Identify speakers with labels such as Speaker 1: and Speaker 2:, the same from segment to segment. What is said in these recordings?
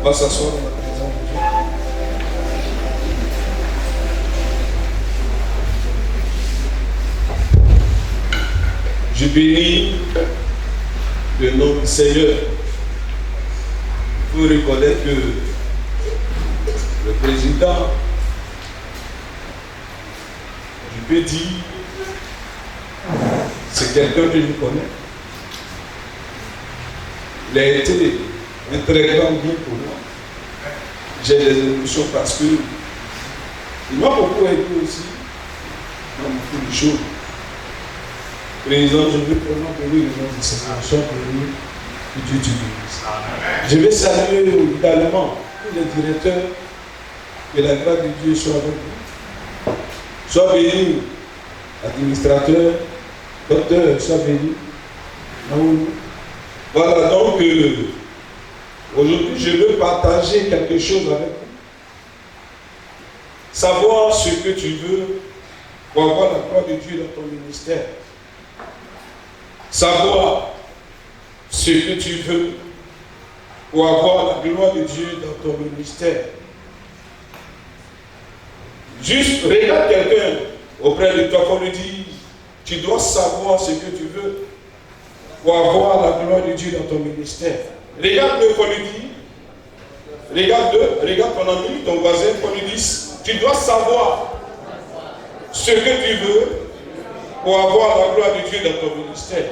Speaker 1: va s'asseoir dans la présence de Dieu. Je bénis le nom du Seigneur. Il faut reconnaître que le président, je peux dire, c'est quelqu'un que je connais. Il a été un très grand bien pour moi. J'ai des émotions parce que il m'a beaucoup aidé aussi dans beaucoup de choses. Président, je veux vraiment bénir le nom de Seigneur. Sois béni, que Dieu te bénisse. Je vais saluer également tous les directeurs, que la grâce de Dieu soit avec vous. Sois béni, administrateur, docteur, sois béni. Voilà, donc aujourd'hui je veux partager quelque chose avec vous. Savoir ce que tu veux pour avoir la gloire de Dieu dans ton ministère. Savoir ce que tu veux pour avoir la gloire de Dieu dans ton ministère. Juste regarde quelqu'un auprès de toi qu'on lui dit, tu dois savoir ce que tu veux pour avoir la gloire de Dieu dans ton ministère. Regarde-le qu'on lui dit, regarde ton ami, ton voisin, qu'on lui dise, tu dois savoir ce que tu veux pour avoir la gloire de Dieu dans ton ministère.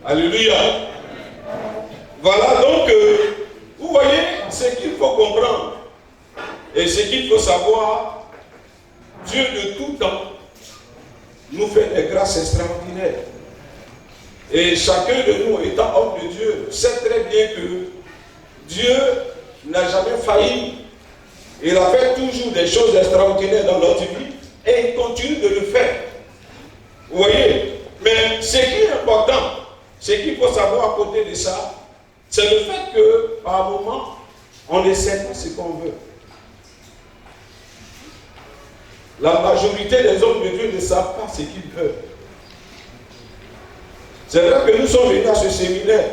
Speaker 1: Alléluia. Voilà donc, vous voyez ce qu'il faut comprendre et ce qu'il faut savoir. Dieu de tout temps nous fait des grâces extraordinaires. Et chacun de nous, étant homme de Dieu, sait très bien que Dieu n'a jamais failli. Il a fait toujours des choses extraordinaires dans notre vie et il continue de le faire. Vous voyez? Mais ce qui est important, ce qu'il faut savoir à côté de ça, c'est le fait que par moment, on ne sait pas ce qu'on veut. La majorité des hommes de Dieu ne savent pas ce qu'ils veulent. C'est vrai que nous sommes venus à ce séminaire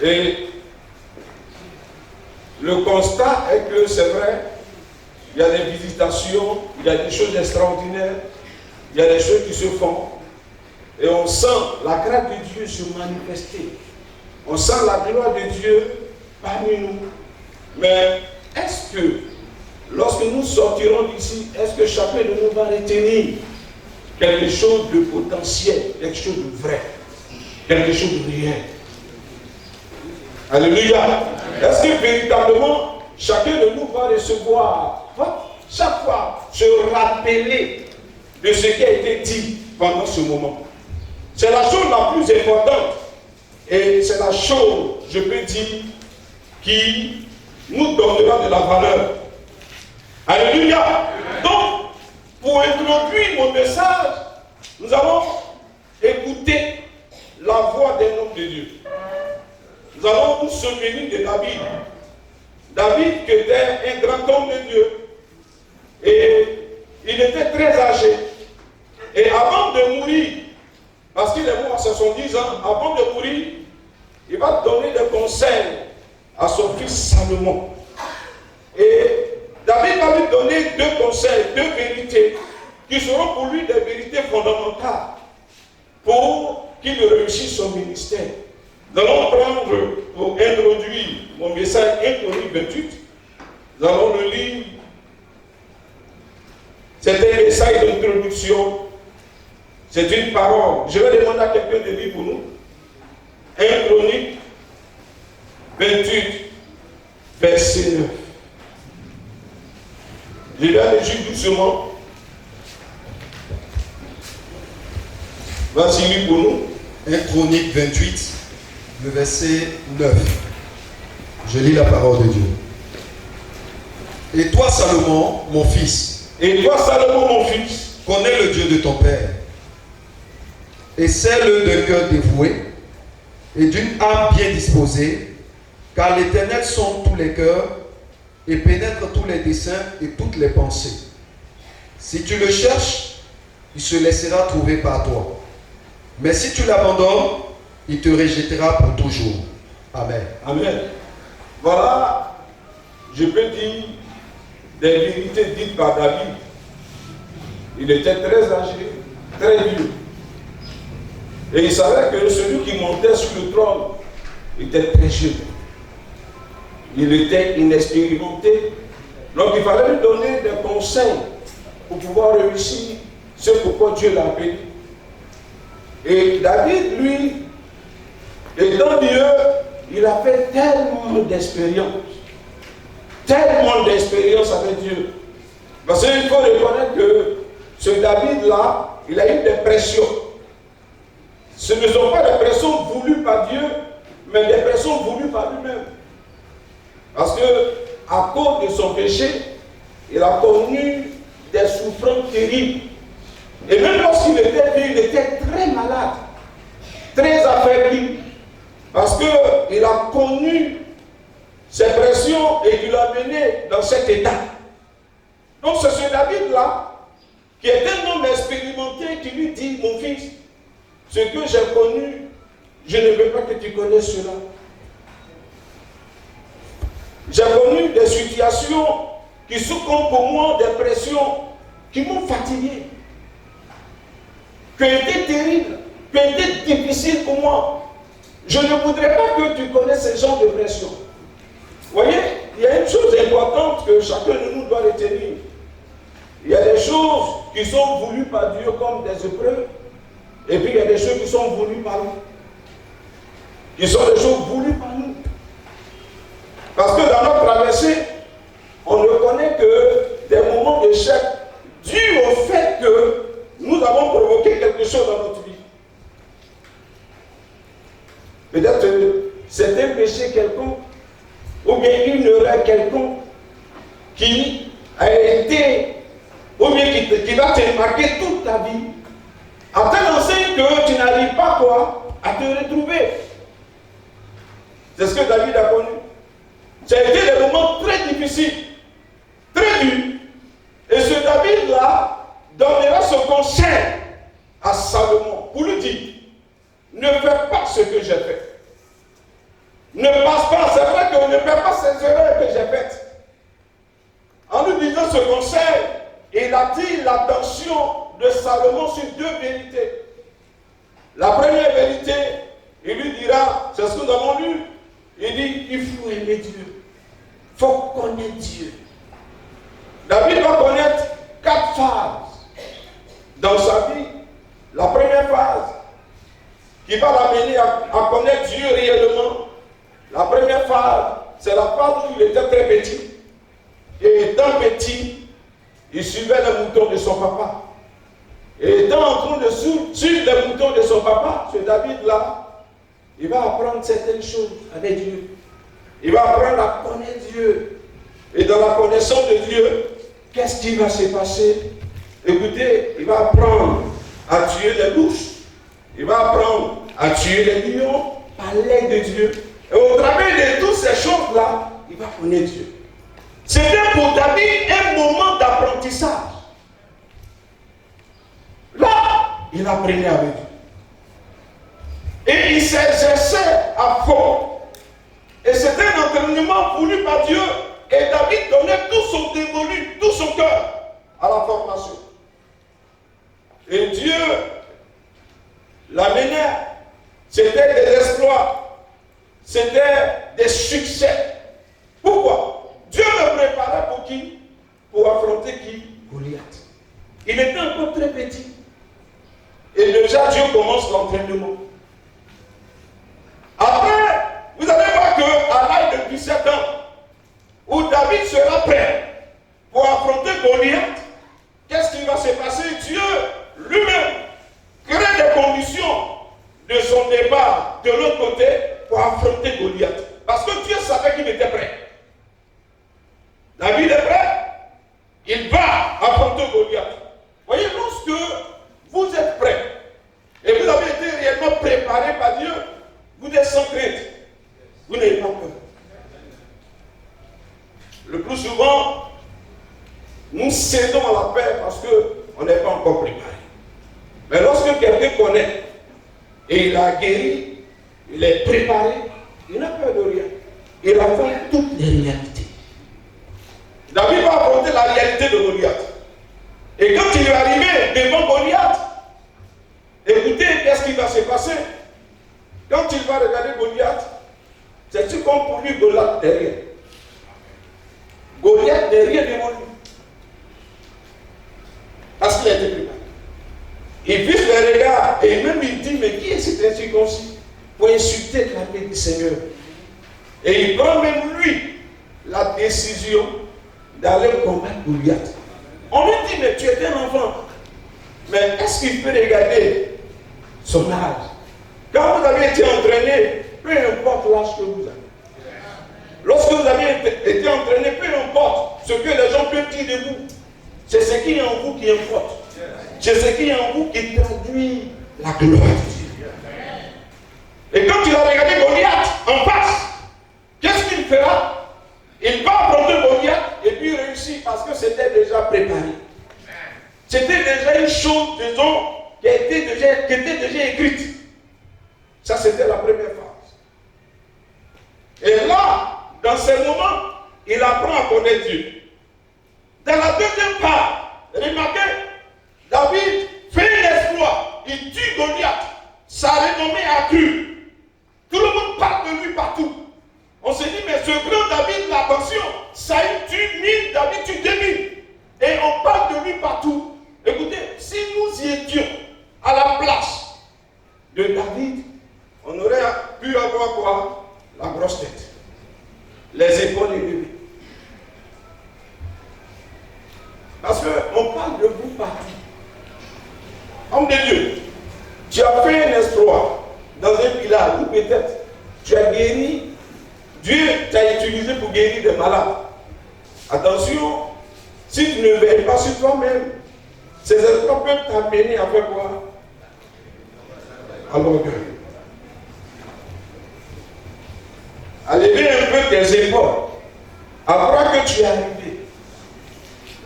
Speaker 1: et le constat est que c'est vrai, il y a des visitations, il y a des choses extraordinaires, il y a des choses qui se font et on sent la grâce de Dieu se manifester. On sent la gloire de Dieu parmi nous. Mais est-ce que lorsque nous sortirons d'ici, est-ce que chacun de nous va retenir quelque chose de potentiel, quelque chose de vrai, quelque chose de réel? Alléluia. Est-ce que véritablement, chacun de nous va recevoir, va chaque fois se rappeler de ce qui a été dit pendant ce moment? C'est la chose la plus importante et c'est la chose, je peux dire, qui nous donnera de la valeur. Alléluia. Donc, pour introduire mon message, nous allons écouter la voix d'un homme de Dieu. Nous allons nous souvenir de David. David qui était un grand homme de Dieu. Et il était très âgé. Et avant de mourir, parce qu'il est mort à 70 ans, avant de mourir, il va donner des conseils à son fils Salomon. Et David va lui donner deux conseils, deux vérités, qui seront pour lui des vérités fondamentales pour qu'il réussisse son ministère. Nous allons prendre, pour introduire mon message, 1 Chroniques 28, nous allons le lire. C'est un message d'introduction, c'est une parole. Je vais demander à quelqu'un de lire pour nous. 1 Chroniques 28, verset 9. Je vais aller juste doucement. Vas-y, lis pour nous.
Speaker 2: 1 Chroniques 28, le verset 9. Je lis la parole de Dieu. Et toi, Salomon, mon fils.
Speaker 1: Et toi, Salomon, mon fils.
Speaker 2: Connais le Dieu de ton père. Et sais-le d'un cœur dévoué et d'une âme bien disposée, car l'Éternel sonde tous les cœurs et pénètre tous les desseins et toutes les pensées. Si tu le cherches, il se laissera trouver par toi. Mais si tu l'abandonnes, il te rejettera pour toujours. Amen.
Speaker 1: Amen. Voilà, je peux dire des vérités dites par David. Il était très âgé, très vieux. Et il savait que celui qui montait sur le trône était très jeune. Il était inexpérimenté. Donc il fallait lui donner des conseils pour pouvoir réussir ce pourquoi Dieu l'a appelé. Et David, lui, étant Dieu, il a fait tellement d'expérience avec Dieu. Parce qu'il faut reconnaître que ce David-là, il a eu des pressions. Ce ne sont pas des pressions voulues par Dieu, mais des pressions voulues par lui-même. Parce que, à cause de son péché, il a connu des souffrances terribles. Et même lorsqu'il était vieux, il était très malade, très affaibli. Parce qu'il a connu ces pressions et qui l'a mené dans cet état. Donc c'est ce David-là, qui est un homme expérimenté, qui lui dit, mon fils, ce que j'ai connu, je ne veux pas que tu connaisses cela. J'ai connu des situations qui sont comme pour moi des pressions qui m'ont fatigué, qui ont été terribles, qui ont été difficiles pour moi. Je ne voudrais pas que tu connaisses ce genre de pression. Vous voyez, il y a une chose importante que chacun de nous doit retenir. Il y a des choses qui sont voulues par Dieu comme des épreuves, et puis il y a des choses qui sont voulues par nous. Qui sont des choses voulues par nous. Parce que dans notre traversée, on ne connaît que des moments d'échec dus au fait que nous avons provoqué quelque chose dans notre vie. Peut-être c'est un péché quelconque, ou bien une erreur quelconque qui a été, ou bien qui va te marquer toute ta vie, à telle enseigne que tu n'arrives pas à te retrouver. C'est ce que David a connu. Ça a été des moments très difficiles, très durs. Et ce David-là donnera ce conseil à Salomon pour lui dire, ne fais pas ce que j'ai fait. Ne passe pas, c'est vrai qu'on ne fait pas ces erreurs que j'ai faites. En lui disant ce conseil, il attire l'attention de Salomon sur deux vérités. La première vérité, il lui dira, c'est ce que nous avons lu, il dit, il faut aimer Dieu. Il faut connaître Dieu. David va connaître 4 phases dans sa vie. La première phase, qui va l'amener à connaître Dieu réellement. La première phase, c'est la phase où il était très petit. Et étant petit, il suivait les moutons de son papa. Et étant en train de suivre les moutons de son papa, ce David-là, il va apprendre certaines choses avec Dieu. Il va apprendre à connaître Dieu. Et dans la connaissance de Dieu, qu'est-ce qui va se passer? Écoutez, il va apprendre à tuer les louches. Il va apprendre à tuer les lions par l'aide de Dieu. Et au travers de toutes ces choses-là, il va connaître Dieu. C'était pour David un moment d'apprentissage. Là, il apprenait avec Dieu. Et il s'exerçait à fond. Et c'était un entraînement voulu par Dieu. Et David donnait tout son dévolu, tout son cœur à la formation. Et Dieu l'amenait. C'était des exploits. C'était des succès. Pourquoi? Dieu le préparait pour qui? Pour affronter qui? Goliath. Il était encore très petit. Et déjà Dieu commence l'entraînement. Après, vous allez voir qu'à l'âge de 17 ans, où David sera prêt pour affronter Goliath, qu'est-ce qui va se passer? Dieu lui-même crée des conditions de son départ de l'autre côté pour affronter Goliath. Parce que Dieu savait qu'il était prêt. David est prêt, il va affronter Goliath. Voyez, lorsque vous êtes prêt et vous avez été réellement préparé par Dieu, vous êtes sans crainte. Vous n'avez pas peur. Le plus souvent, nous cédons à la peur parce qu'on n'est pas encore préparé. Mais lorsque quelqu'un connaît et il a guéri il est préparé, il n'a peur de rien. Il affronte toutes les réalités. David va affronter la réalité de Goliath. Et quand il est arrivé devant Goliath, écoutez, qu'est-ce qui va se passer? Quand il va regarder Goliath, c'est comme pour lui, Goliath n'est rien. Goliath n'est rien devant lui. Parce qu'il a été préparé. Il fixe le regard et même il dit, mais qui est cet incirconcis pour insulter l'armée du Seigneur? Et il prend même lui la décision d'aller combattre Goliath. On lui dit, mais tu es un enfant. Mais est-ce qu'il peut regarder son âge? Quand vous avez été entraîné, peu importe l'âge que vous avez. Lorsque vous avez été entraîné, peu importe ce que les gens peuvent dire de vous, c'est ce qui est en vous qui importe. C'est ce qui est en vous qui traduit la gloire de Dieu. Et quand il a regardé Goliath en face, qu'est-ce qu'il fera? Il va affronter Goliath et puis réussir parce que c'était déjà préparé. C'était déjà une chose, disons, qui était déjà écrite. Ça, c'était la première phase. Et là, dans ces moments, il apprend à connaître Dieu. Dans la deuxième part, remarquez, David fait un exploit. Il tue Goliath. Sa renommée accrue. Tout le monde parle de lui partout. On se dit, mais ce grand David, là, attention, Saïd tue 1000, David tue 2000. Et on parle de lui partout. Écoutez, si nous y étions à la place de David, on aurait pu avoir quoi? La grosse tête. Les épaules élevées. Parce qu'on parle de vous partout. Homme de Dieu, tu as fait un exploit dans un village où peut-être tu as guéri. Dieu t'a utilisé pour guérir des malades. Attention, si tu ne veilles pas sur toi-même, ces exploits peuvent t'amener à faire quoi? À l'orgueil. À lever un peu tes épaules, à croire que tu es arrivé.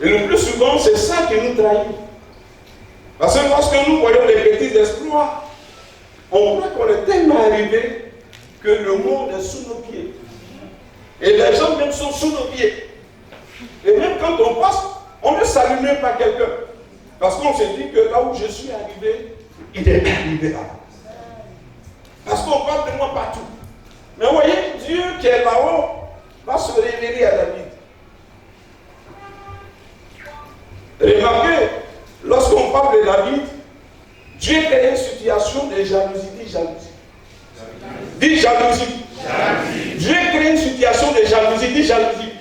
Speaker 1: Et le plus souvent, c'est ça qui nous trahit. Parce que lorsque nous voyons les petits exploits, on croit qu'on est tellement arrivé que le monde est sous nos pieds. Et les gens même sont sous nos pieds. Et même quand on passe, on ne salue même pas quelqu'un. Parce qu'on se dit que là où je suis arrivé, il est arrivé là. Parce qu'on parle de moi partout. Mais vous voyez, Dieu qui est là-haut va se révéler à David. Remarquez, lorsqu'on parle de David, Dieu crée une situation de jalousie. Dis jalousie. Dis jalousie. Dieu crée une situation de jalousie. Dis jalousie.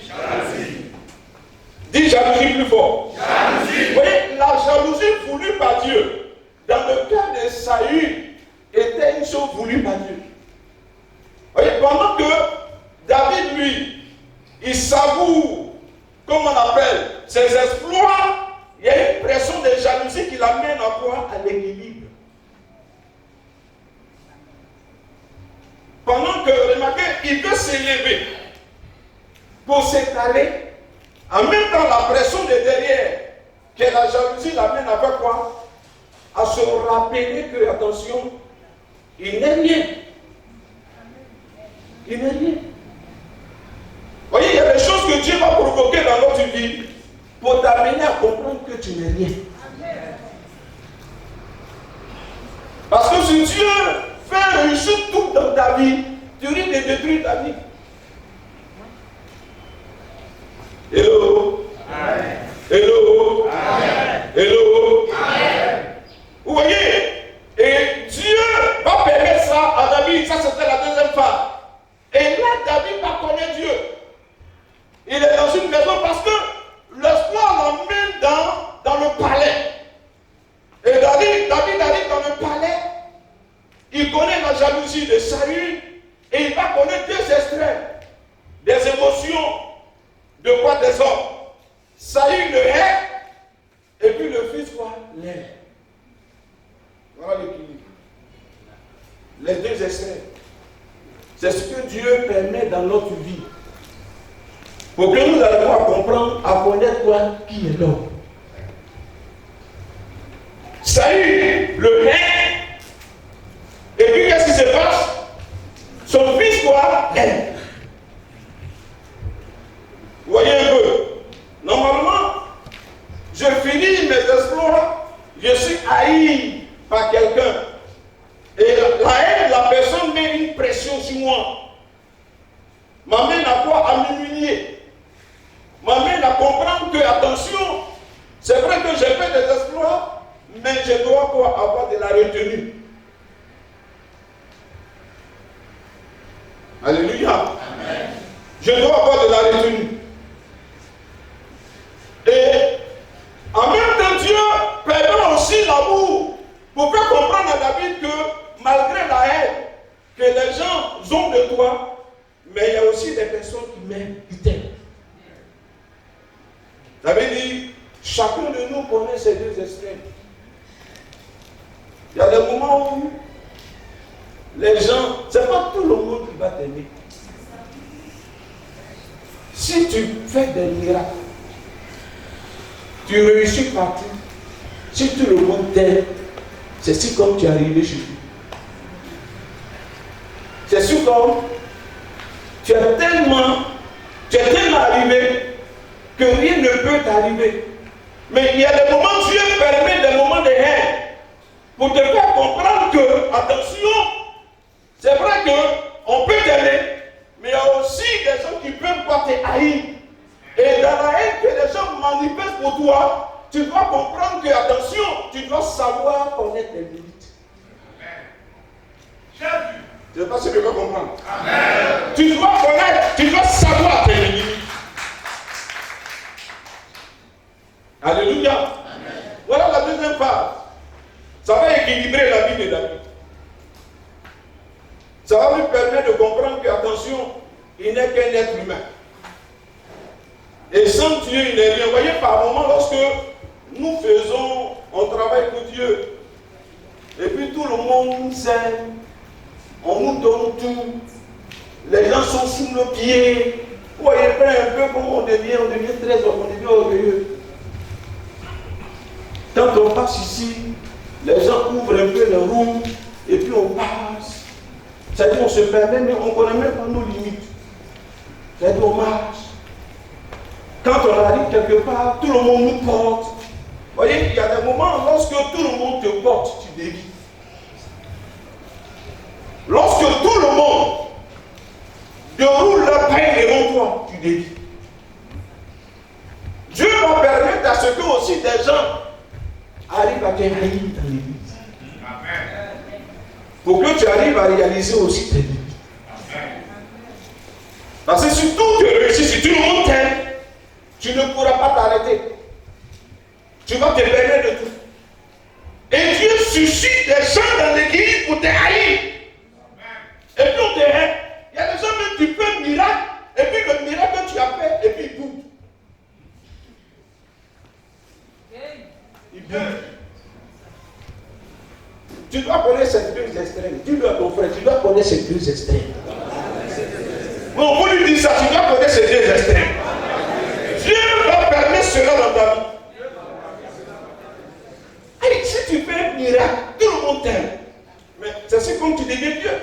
Speaker 1: Dis jalousie plus fort. Jalousie. Vous voyez, la jalousie voulue par Dieu, dans le cas de Saül, était une chose voulue par Dieu. Vous voyez, pendant que David, lui, il savoure, comme on appelle, ses exploits, il y a une pression de jalousie qui l'amène à quoi? À l'équilibre. Pendant que, remarquez, il peut s'élever pour s'étaler, en même temps la pression de derrière, que la jalousie l'amène à faire quoi? À se rappeler que, attention, il n'est rien. Il n'est rien. Vous voyez, il y a des choses que Dieu va provoquer dans notre vie pour t'amener à comprendre que tu n'es rien. Parce que si Dieu fait réussir tout dans ta vie, tu risques de détruire ta vie. Hello. Amen. Hello. Amen. Hello. Amen. Vous voyez, et Dieu va permettre ça à David. Ça, c'était la deuxième phase. Et là, David va connaître Dieu. Il est dans une maison parce que l'espoir l'emmène dans le palais. Et David arrive dans le palais. Il connaît la jalousie de Saül et il va connaître deux extraits des émotions de quoi? Des hommes. Saül le hait et puis le fils quoi? L'aime. Voilà l'équilibre. Les deux extraits. C'est ce que Dieu permet dans notre vie. Pour que nous arrivions à comprendre, à connaître quoi? Qui est l'homme. Saül le hait. Et puis qu'est-ce qui se passe? recevoir l'aide. Vous voyez un peu, normalement, je finis mes exploits, je suis haï par quelqu'un. Et la haine, la personne met une pression sur moi. M'amène à quoi? À m'humilier. M'amène à comprendre que, attention, c'est vrai que j'ai fait des exploits, mais je dois quoi? Avoir de la retenue. Alléluia. Amen. Je dois avoir de la retenue. Et en même temps, Dieu permet aussi l'amour pour faire comprendre à David que malgré la haine que les gens ont de toi, mais il y a aussi des personnes qui m'aiment, qui t'aiment. David dit, chacun de nous connaît ces deux extrêmes. Il y a des moments où les gens, ce n'est pas tout le monde qui va t'aimer. Si tu fais des miracles, tu réussis partout, si tout le monde t'aime, c'est si comme tu es arrivé chez lui. C'est si comme tu es tellement arrivé que rien ne peut t'arriver. Mais il y a des moments, Dieu permet des moments de haine pour te faire comprendre que, attention, c'est vrai qu'on peut t'aimer, mais il y a aussi des gens qui peuvent pas te haïr. Et dans la haine que les gens manifestent pour toi, tu dois comprendre que, attention, tu dois savoir connaître tes limites. Je ne sais pas si tu peux comprendre. Amen. Tu dois connaître, tu dois savoir tes limites. Alléluia. Amen. Voilà la deuxième phase. Ça va équilibrer la vie de David. Ça va lui permettre de comprendre que, attention, il n'est qu'un être humain. Et sans Dieu, il n'est rien. Vous voyez, par moment, lorsque nous faisons, on travaille pour Dieu, et puis tout le monde nous aime, on nous donne tout, les gens sont sous nos pieds, vous voyez pas un peu comment on devient très orgueilleux. Quand on passe ici, les gens ouvrent un peu le rond, et puis on passe. C'est-à-dire qu'on se permet, mais on ne connaît même pas nos limites. C'est dommage. Quand on arrive quelque part, tout le monde nous porte. Vous voyez, il y a des moments, lorsque tout le monde te porte, tu dévies. Lorsque tout le monde déroule leur peine devant toi, tu dévies. Dieu va permettre à ce que aussi des gens arrivent à te haïr dans l'église. Pour que tu arrives à réaliser aussi tes limites. Parce que si tout te réussit, si tout le monde t'aime, tu ne pourras pas t'arrêter. Tu vas te permettre de tout. Et Dieu suscite des gens dans l'église pour te haïr. Et puis on te haït. Il y a des gens même qui font un miracle, et puis le miracle que tu as fait, et puis il bouge. Il bouge. Tu dois connaître ces deux extrêmes. Dis-le à ton frère, tu dois connaître ces deux extrêmes. Non, vous lui dites ça, tu dois connaître ces deux extrêmes. Dieu va permettre cela dans ta vie. Allez, si tu fais un miracle, tout le monde t'aime. Mais c'est comme tu deviens Dieu.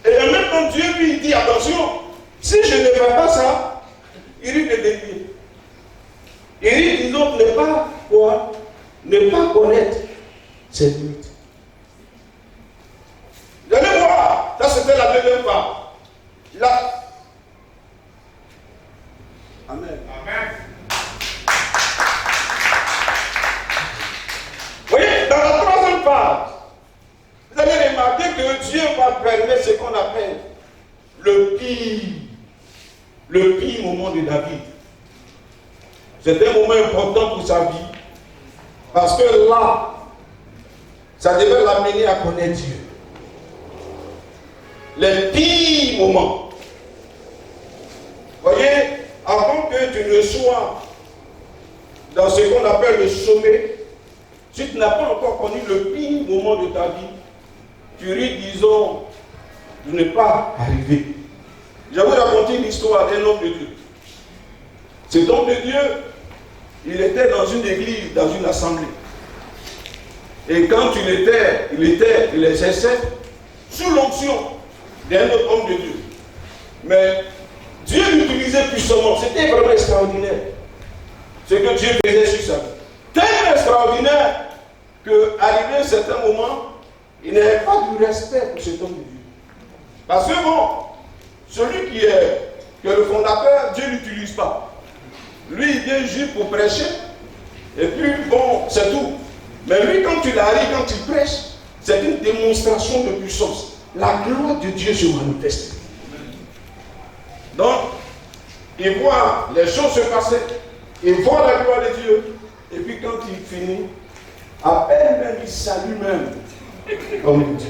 Speaker 1: Et en même temps, Dieu lui dit, attention, si je ne fais pas ça, il risque de dévier. Il risque, disons, ne pas quoi? Ne pas connaître ses limites. Vous allez voir, ça c'était la deuxième part. Là. Amen. Amen. Vous voyez, dans la troisième phase, vous allez remarquer que Dieu va permettre ce qu'on appelle le pire moment de David. C'est un moment important pour sa vie. Parce que là, ça devait l'amener à connaître Dieu. Les pires moments. Vous voyez, avant que tu ne sois dans ce qu'on appelle le sommet, si tu n'as pas encore connu le pire moment de ta vie, tu risques, disons, de ne pas arriver. Je vais vous raconter l'histoire d'un homme de Dieu. Cet homme de Dieu, il était dans une église, dans une assemblée. Et quand il exerçait sous l'onction d'un autre homme de Dieu. Mais Dieu l'utilisait puissamment. C'était vraiment extraordinaire. Ce que Dieu faisait sur sa vie. Tellement extraordinaire qu'arrivé à un certain moment, il n'avait pas du respect pour cet homme de Dieu. Parce que bon, celui qui est le fondateur, Dieu ne l'utilise pas. Lui, il vient juste pour prêcher. Et puis, bon, c'est tout. Mais lui, quand il arrive, quand il prêche, c'est une démonstration de puissance. La gloire de Dieu se manifeste. Donc, il voit les choses se passer. Il voit la gloire de Dieu. Et puis, quand il finit, à peine même, il salue même. Comme Dieu.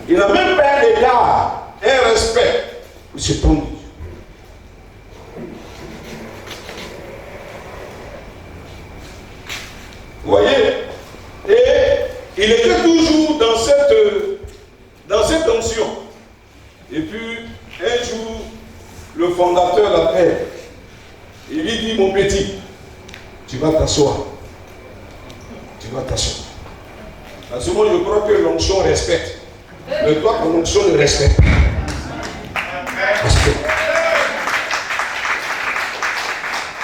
Speaker 1: Il n'a même pas un égard, un respect pour cet homme de Dieu. Vous voyez? Et il était toujours dans cette onction. Et puis, un jour, le fondateur l'appelle. Il lui dit, mon petit, tu vas t'asseoir. Tu vas t'asseoir. À ce moment, je crois que l'onction respecte. Mais toi, ton onction ne respecte pas. Respecte.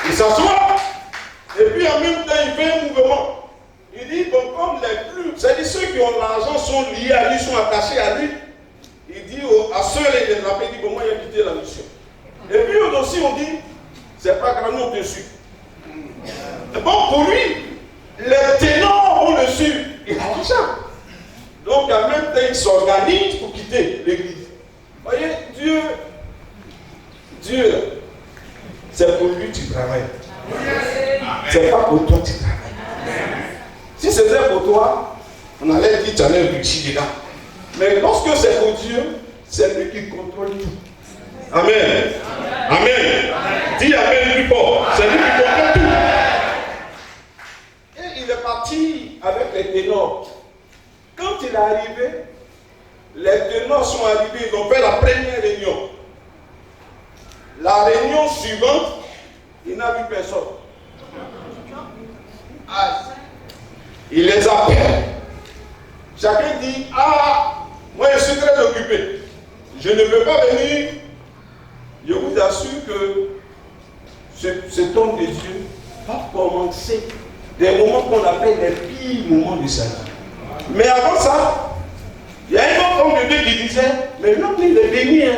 Speaker 1: Il s'assoit. Et puis en même temps, il fait un mouvement. Il dit, bon, comme les plus, c'est-à-dire ceux qui ont l'argent sont liés à lui, sont attachés à lui. Il dit à ceux-là, il les appelle, il dit, bon, moi, il a quitté la mission. Et puis eux aussi, on dit, c'est pas grave, nous on te suit. Bon, pour lui, les ténors ont le su. Il a l'argent. Donc en même temps, il s'organise pour quitter l'église. Vous voyez, Dieu, c'est pour lui que tu travailles. C'est pas pour toi que tu travailles. Si c'était pour toi, on allait dire que tu allais réussir dedans. Mais lorsque c'est pour Dieu, c'est lui qui contrôle tout. Amen. Amen. Dis Amen plus fort. C'est lui qui contrôle tout. Et il est parti avec les ténors. Quand il est arrivé, les ténors sont arrivés, ils ont fait la première réunion. La réunion suivante, il n'a vu personne. Il les appelle. Chacun dit, moi je suis très occupé. Je ne peux pas venir. Je vous assure que cet homme de Dieu va commencer des moments qu'on appelle les pires moments de sa vie. Mais avant ça, il y a un autre homme de Dieu qui disait, mais l'homme il est béni. Hein.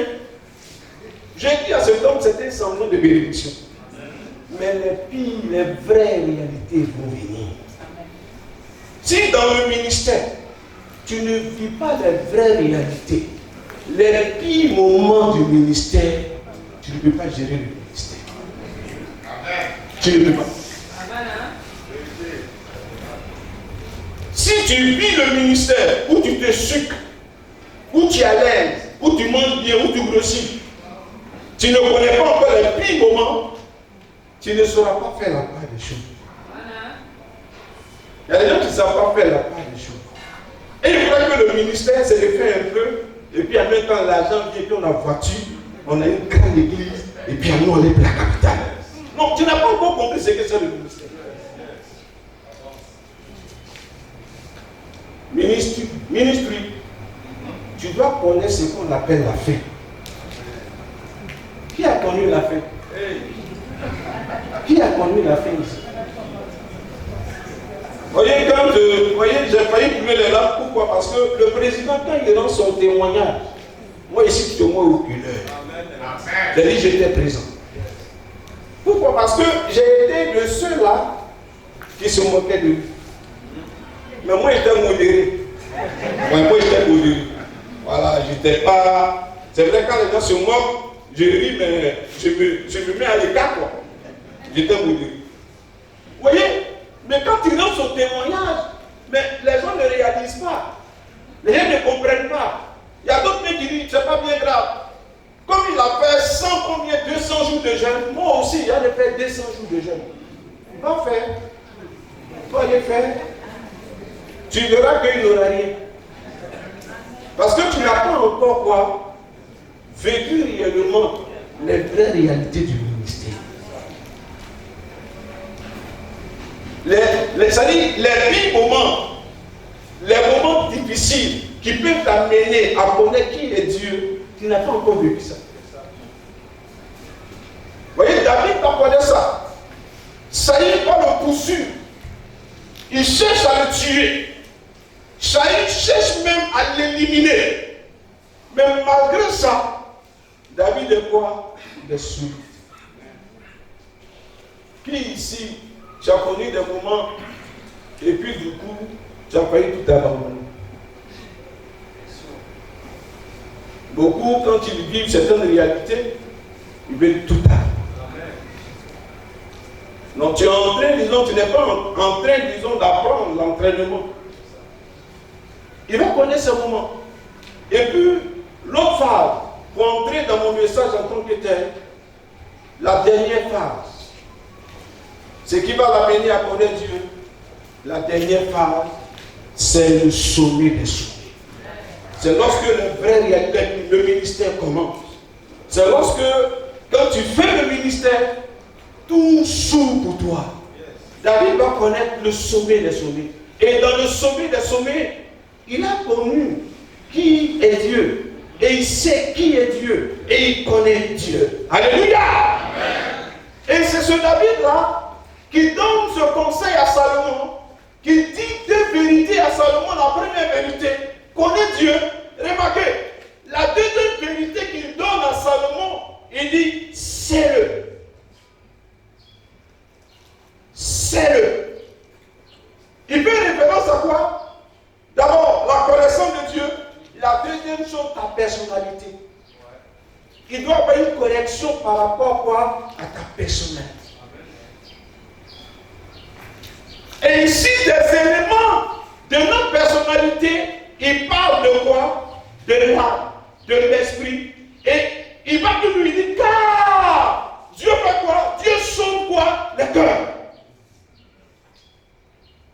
Speaker 1: J'ai dit à cet homme, c'était un semblant de bénédiction. Mais les pires, les vraies réalités vont venir. Si dans le ministère, tu ne vis pas les vraies réalités, les pires moments du ministère, tu ne peux pas gérer le ministère. Tu ne peux pas. Si tu vis le ministère où tu te sucres, où tu es à l'aise, où tu manges bien, où tu grossis, tu ne connais pas encore les pires moments, tu ne sauras pas faire la part des choses. Il y a des gens qui ne savent pas faire la part des choses. Et ils croient que le ministère, c'est de faire un peu, et puis en même temps, l'argent vient, puis on a voiture, on a une grande église, et puis nous, on est pour la capitale. Non, tu n'as pas encore compris ce que c'est le ministère. Ministry, tu dois connaître ce qu'on appelle la fin. Qui a connu la fin? Qui a connu la fin ici? Voyez, j'ai failli brûler les larmes. Pourquoi? Parce que le président, quand il rend son témoignage, moi ici, je suis au oculaire. J'ai dit, j'étais présent. Pourquoi? Parce que j'ai été de ceux-là qui se moquaient de lui. Mais moi, j'étais modéré. Moi, j'étais modéré. Voilà, j'étais pas. C'est vrai, quand les gens se moquent, je ris, mais je me mets à l'écart, quoi. J'étais modéré. Vous voyez? Mais quand il rend son témoignage, mais les gens ne réalisent pas. Les gens ne comprennent pas. Il y a d'autres qui disent, c'est pas bien grave. Comme il a fait 100 combien, 200 jours de jeûne, moi aussi, j'allais faire 200 jours de jeûne. Va faire. Va aller faire. Tu verras qu'il n'aura rien. Parce que tu n'as pas encore quoi? Vécu réellement les vraies réalités du ministère. c'est-à-dire les pires moments, les moments difficiles qui peuvent t'amener à connaître qui est Dieu, tu n'as pas encore vécu ça. Vous voyez, David comprenait ça. Saïd va le poursuivre. Il cherche à le tuer. Saïd cherche même à l'éliminer. Mais malgré ça, David est quoi? Il est soumis. Qui ici, tu as connu des moments et puis du coup, tu as failli tout abandonner? Beaucoup, quand ils vivent certaines réalités, ils veulent tout abandonner. Donc tu es en train, disons, tu n'es pas en train, disons, d'apprendre l'entraînement. Il va connaître ce moment. Et puis, l'autre phase, pour entrer dans mon message en tant que tel, la dernière phase, ce qui va l'amener à connaître Dieu, la dernière phase, c'est le sommet des sommets. C'est lorsque le ministère commence. C'est lorsque, quand tu fais le ministère, tout s'ouvre pour toi. David va connaître le sommet des sommets. Et dans le sommet des sommets, il a connu qui est Dieu. Et il sait qui est Dieu. Et il connaît Dieu. Alléluia! Amen. Et c'est ce David-là qui donne ce conseil à Salomon, qui dit deux vérités à Salomon. La première vérité, connaît Dieu. Remarquez, la deuxième vérité qu'il donne à Salomon, il dit, sais-le. Sais-le. Il fait référence à quoi? D'abord, la connaissance de Dieu. La deuxième chose, ta personnalité. Il doit y avoir une correction par rapport quoi? À ta personnalité. Et ici, des éléments de notre personnalité, il parle de quoi? De l'âme, de l'esprit. Et il va tout lui dire, car Dieu fait quoi? Dieu sonde quoi? Le cœur.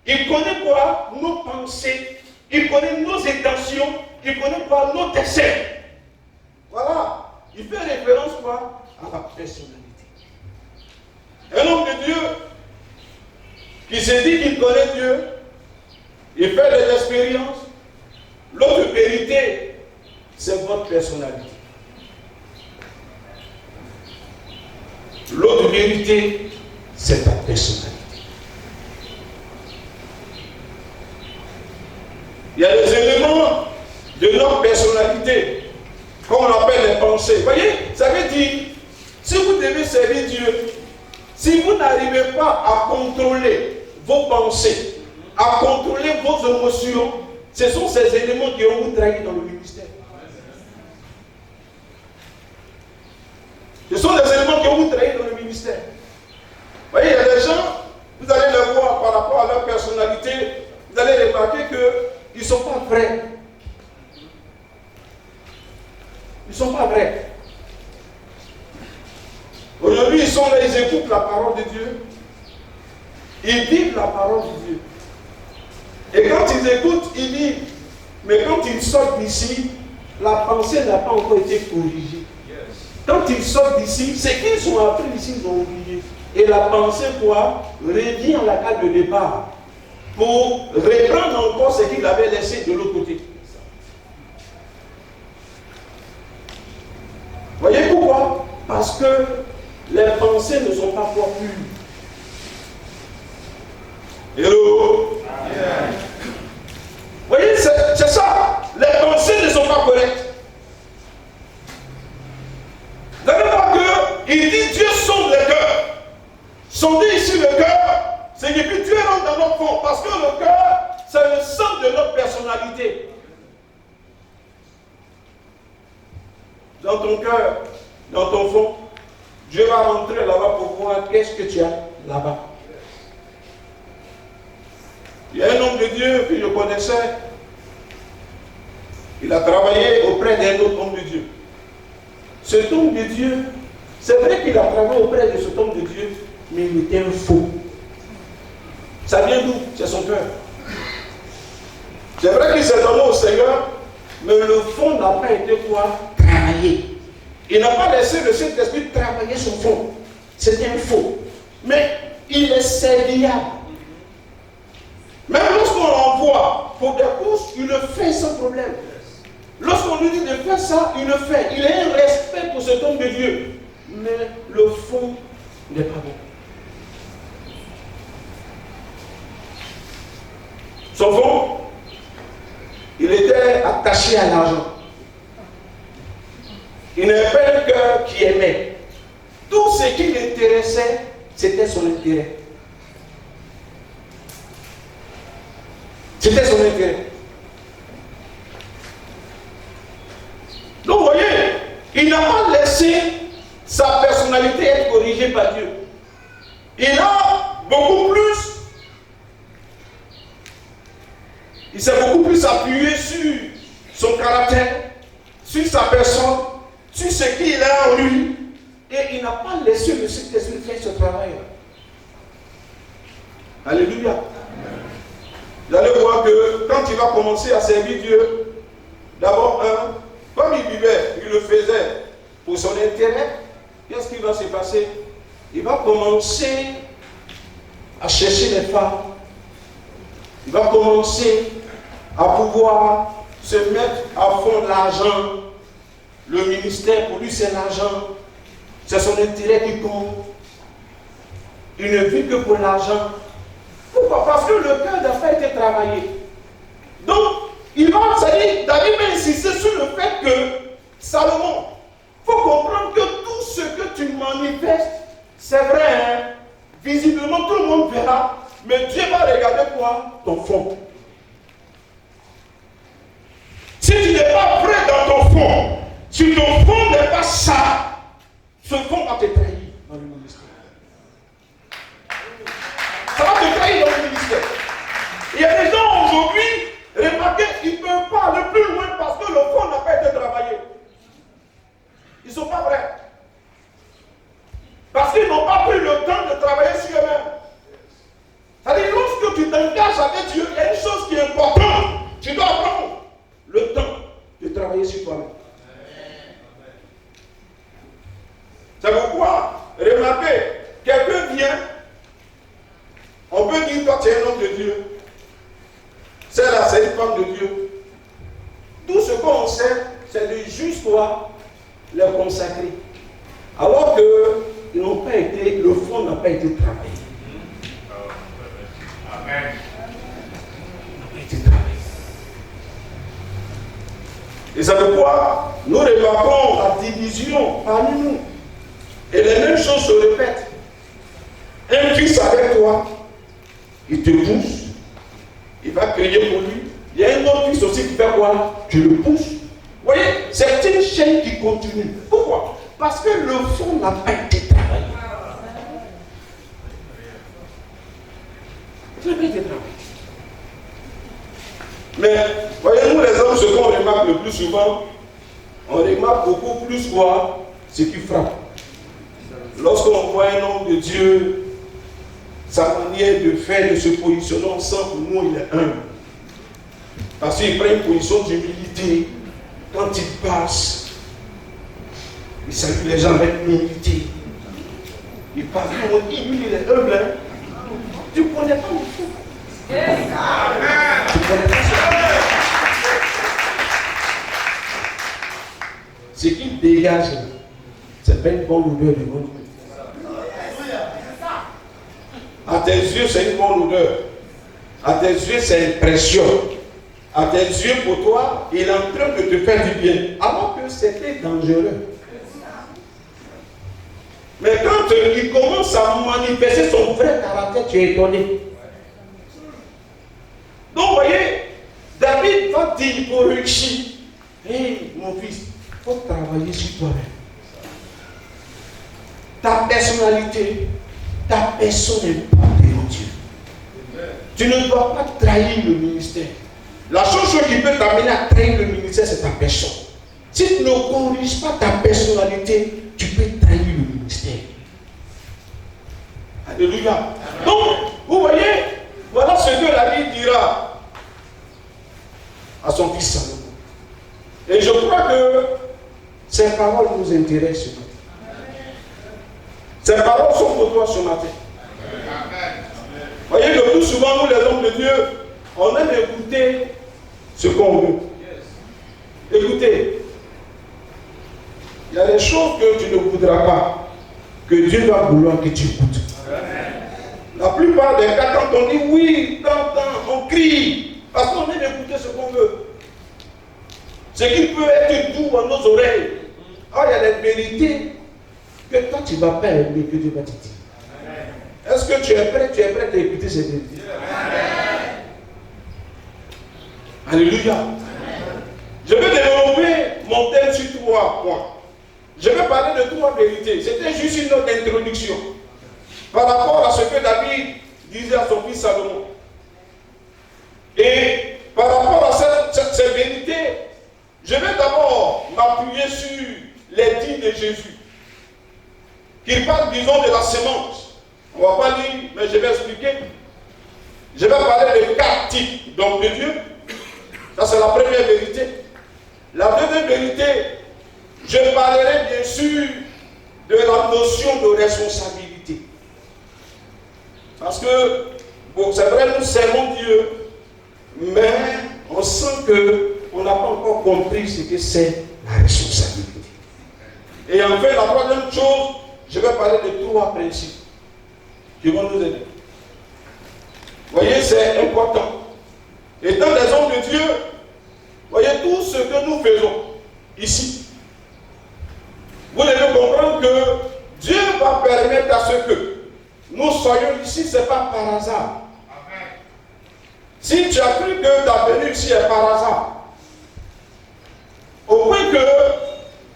Speaker 1: Il connaît quoi? Nos pensées. Il connaît nos intentions. Il connaît quoi? Nos desseins. Voilà. Il fait référence quoi? À la personnalité. Un homme de Dieu qui se dit qu'il connaît Dieu, il fait des expériences. L'autre vérité, c'est votre personnalité. L'autre vérité, c'est ta personnalité. Il y a des éléments de notre personnalité, comme on appelle les pensées. Vous voyez, ça veut dire, si vous devez servir Dieu, si vous n'arrivez pas à contrôler vos pensées, à contrôler vos émotions, ce sont ces éléments qui vont vous trahir dans le ministère. Ce sont des éléments qui vont vous trahir dans le ministère. Vous voyez, il y a des gens, vous allez les voir par rapport à leur personnalité, vous allez remarquer qu'ils ne sont pas vrais. Ils ne sont pas vrais. Aujourd'hui, ils sont là, ils écoutent la parole de Dieu. Ils vivent la parole de Dieu. Et quand ils écoutent, ils vivent. Mais quand ils sortent d'ici, la pensée n'a pas encore été corrigée. Quand ils sortent d'ici, ce qu'ils ont appris ici, ils ont oublié. Et la pensée, quoi, revient à la case de départ pour reprendre encore ce qu'il avait laissé de l'autre côté. Voyez pourquoi? Parce que les pensées ne sont pas encore pures. Hello? Yeah. Vous voyez, c'est ça. Les pensées ne sont pas correctes. Vous allez voir qu'il dit Dieu sonde le cœur. Sonder ici le cœur, c'est que Dieu rentre dans notre fond. Parce que le cœur, c'est le centre de notre personnalité. Dans ton cœur, dans ton fond, Dieu va rentrer là-bas pour voir qu'est-ce que tu as là-bas. Il y a un homme de Dieu que je connaissais. Il a travaillé auprès d'un autre homme de Dieu. Cet homme de Dieu, c'est vrai qu'il a travaillé auprès de cet homme de Dieu, mais il était un faux. Ça vient d'où? C'est son cœur. C'est vrai qu'il s'est donné au Seigneur, mais le fond n'a pas été quoi? Travaillé. Il n'a pas laissé le Saint-Esprit travailler son fond. C'était un faux. Mais il est serviable. Même lorsqu'on l'envoie pour des courses, il le fait sans problème. Lorsqu'on lui dit de faire ça, il le fait. Il a un respect pour cet homme de Dieu. Mais le fond n'est pas bon. Son fond, il était attaché à l'argent. Il n'avait pas un cœur qui aimait. Tout ce qui l'intéressait, c'était son intérêt. C'était son intérêt. Donc vous voyez, il n'a pas laissé sa personnalité être corrigée par Dieu. Il a beaucoup plus, il s'est beaucoup plus appuyé sur son caractère, sur sa personne, sur ce qu'il a en lui, et il n'a pas laissé le Saint-Esprit faire ce travail. Alléluia. Vous allez voir que quand il va commencer à servir Dieu, d'abord, comme il vivait, il le faisait pour son intérêt, qu'est-ce qui va se passer? Il va commencer à chercher les femmes. Il va commencer à pouvoir se mettre à fond de l'argent. Le ministère, pour lui, c'est l'argent. C'est son intérêt qui compte. Il ne vit que pour l'argent. Pourquoi? Parce que le cœur n'a pas été travaillé. Donc, il va, c'est-à-dire, David va insister sur le fait que Salomon, il faut comprendre que tout ce que tu manifestes, c'est vrai, hein? Visiblement tout le monde verra, mais Dieu va regarder quoi? Ton fond. Si tu n'es pas vrai dans ton fond, si ton fond n'est pas ça, ce fond va te trahir dans le ministère. Ça va te trahir dans le ministère. Il y a des gens aujourd'hui, remarquez, ils ne peuvent pas aller plus loin parce que le fond n'a pas été travaillé. Ils ne sont pas vrais. Parce qu'ils n'ont pas pris le temps de travailler sur eux-mêmes. C'est-à-dire, lorsque tu t'engages avec Dieu, il y a une chose qui est importante. Tu dois prendre le temps de travailler sur toi-même. C'est pourquoi, remarquez, quelqu'un vient, on peut dire, toi tu es un homme de Dieu. Celle-là, c'est une femme de Dieu. Tout ce qu'on sait, c'est de juste quoi? Les consacrer. Alors que ils n'ont pas été, le fond n'a pas été travaillé. Amen. N'a pas été travaillé. Et c'est pourquoi nous remarquons la division parmi nous. Et les mêmes choses se répètent. Un fils avec toi, il te pousse, il va crier pour lui. Il y a un autre fils aussi qui fait quoi? Tu le pousses. Vous voyez, c'est une chaîne qui continue. Pourquoi? Parce que le fond n'a pas été travaillé. Ça n'a pas été travaillé. Mais, voyez, nous les hommes, ce qu'on remarque le plus souvent, on remarque beaucoup plus quoi? Ce qui frappe. Lorsqu'on voit un homme de Dieu, sa manière de faire, de se positionner ensemble, pour nous, il est humble. Parce qu'il prend une position d'humilité. Quand il passe, il salue les gens avec humilité. Il parle comme il est humble. Hein? Tu ne connais pas le fou. Tu ne connais pas ça. Ce qu'il dégage, c'est pas une bonne odeur du monde. À tes yeux, c'est une bonne odeur. À tes yeux, c'est une pression. À tes yeux, pour toi, il est en train de te faire du bien. Alors que c'était dangereux. Mais quand il commence à manifester son vrai caractère, tu es étonné. Donc, vous voyez, David va dire pour réussir, hey, mon fils, il faut travailler sur toi-même. Ta personnalité, ta personne est portée en Dieu. Tu ne dois pas trahir le ministère. La seule chose qui peut t'amener à trahir le ministère, c'est ta personne. Si tu ne corriges pas ta personnalité, tu peux trahir le ministère. Alléluia. Donc, vous voyez, voilà ce que la Bible dira à son fils Salomon. Et je crois que ces paroles nous intéressent ce matin. Ces paroles sont pour toi ce matin. Voyez, le plus souvent, nous les hommes de Dieu, On aime écouter ce qu'on veut. Écoutez, il y a des choses que tu ne voudras pas, que Dieu va vouloir que tu écoutes. La plupart des cas, quand on dit oui, on crie, parce qu'on aime écouter ce qu'on veut. Ce qui peut être doux à nos oreilles. Ah, il y a des vérités que toi tu ne vas pas aimer, que Dieu va te dire. Est-ce que tu es prêt à écouter ces vérités? Alléluia. Je vais développer mon thème sur 3 points. Je vais parler de 3 vérités. C'était juste une autre introduction par rapport à ce que David disait à son fils Salomon. Et par rapport à ces vérités, je vais d'abord m'appuyer sur les dits de Jésus, qui parle, disons, de la sémence. On ne va pas lire, mais je vais expliquer. Je vais parler de 4 types d'hommes de Dieu. Ça, c'est la première vérité. La deuxième vérité, je parlerai bien sûr de la notion de responsabilité. Parce que, bon, c'est vrai, nous servons Dieu, mais on sent qu'on n'a pas encore compris ce que c'est la responsabilité. Et enfin, la troisième chose, je vais parler de 3 principes qui vont nous aider. Vous voyez, c'est important. Étant des hommes de Dieu, voyez tout ce que nous faisons ici. Vous devez comprendre que Dieu va permettre à ce que nous soyons ici, ce n'est pas par hasard. Amen. Si tu as cru que ta venue ici est par hasard, au point que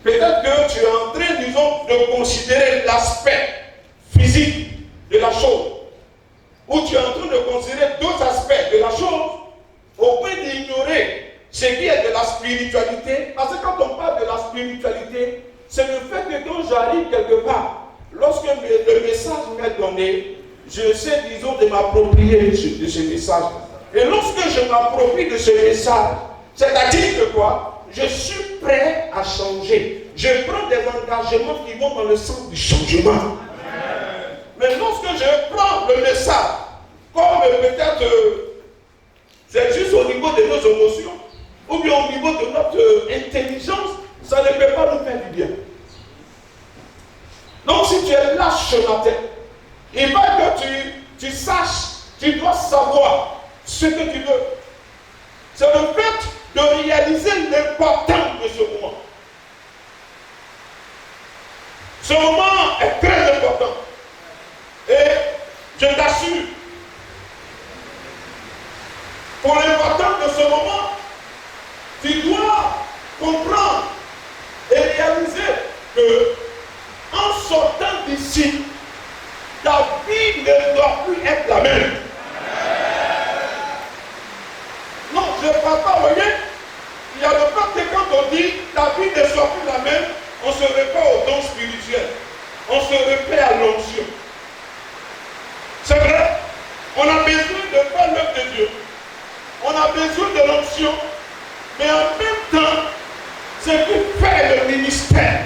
Speaker 1: peut-être que tu es en train, disons, de considérer l'aspect physique de la chose, ou tu es en train de considérer d'autres aspects de la chose, au point d'ignorer ce qui est de la spiritualité, parce que quand on parle de la spiritualité, c'est le fait que quand j'arrive quelque part, lorsque le message m'est donné, je sais, disons, de m'approprier de ce message. Et lorsque je m'approprie de ce message, c'est-à-dire que quoi? Je suis prêt à changer. Je prends des engagements qui vont dans le sens du changement. Mais lorsque je prends le message, comme peut-être c'est juste au niveau de nos émotions, ou bien au niveau de notre intelligence, ça ne peut pas nous faire du bien. Donc si tu es lâche ce matin, il va que tu saches, tu dois savoir ce que tu veux. C'est le fait de réaliser l'importance de ce moment. Ce moment est très important. Et je t'assure, pour l'importance de ce moment, tu dois comprendre et réaliser que en sortant d'ici, ta vie ne doit plus être la même. Non, je ne parle pas, vous voyez, il y a le fait que quand on dit ta vie ne soit plus la même, on se répand au don spirituel, on se répand à l'onction. C'est vrai, on a besoin de faire l'œuvre de Dieu, on a besoin de l'onction, mais en même temps, ce qui fait le ministère,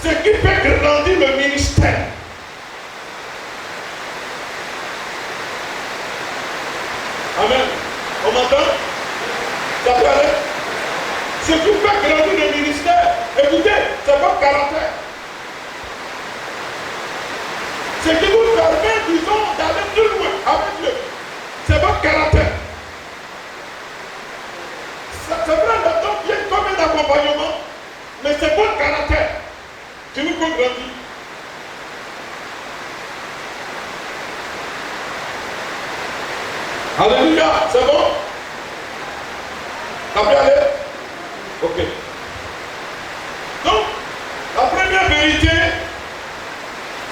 Speaker 1: ce qui fait grandir le ministère. Amen. On m'entend? Ça peut aller? Ce qui fait grandir le ministère, écoutez, c'est votre caractère. Ce qui vous permet, disons, d'aller plus loin avec Dieu, c'est votre caractère. C'est vrai, le don vient comme un accompagnement, mais c'est votre caractère qui vous fait grandir. Alléluia, c'est bon? Ça peut aller? Ok. Donc, la première vérité,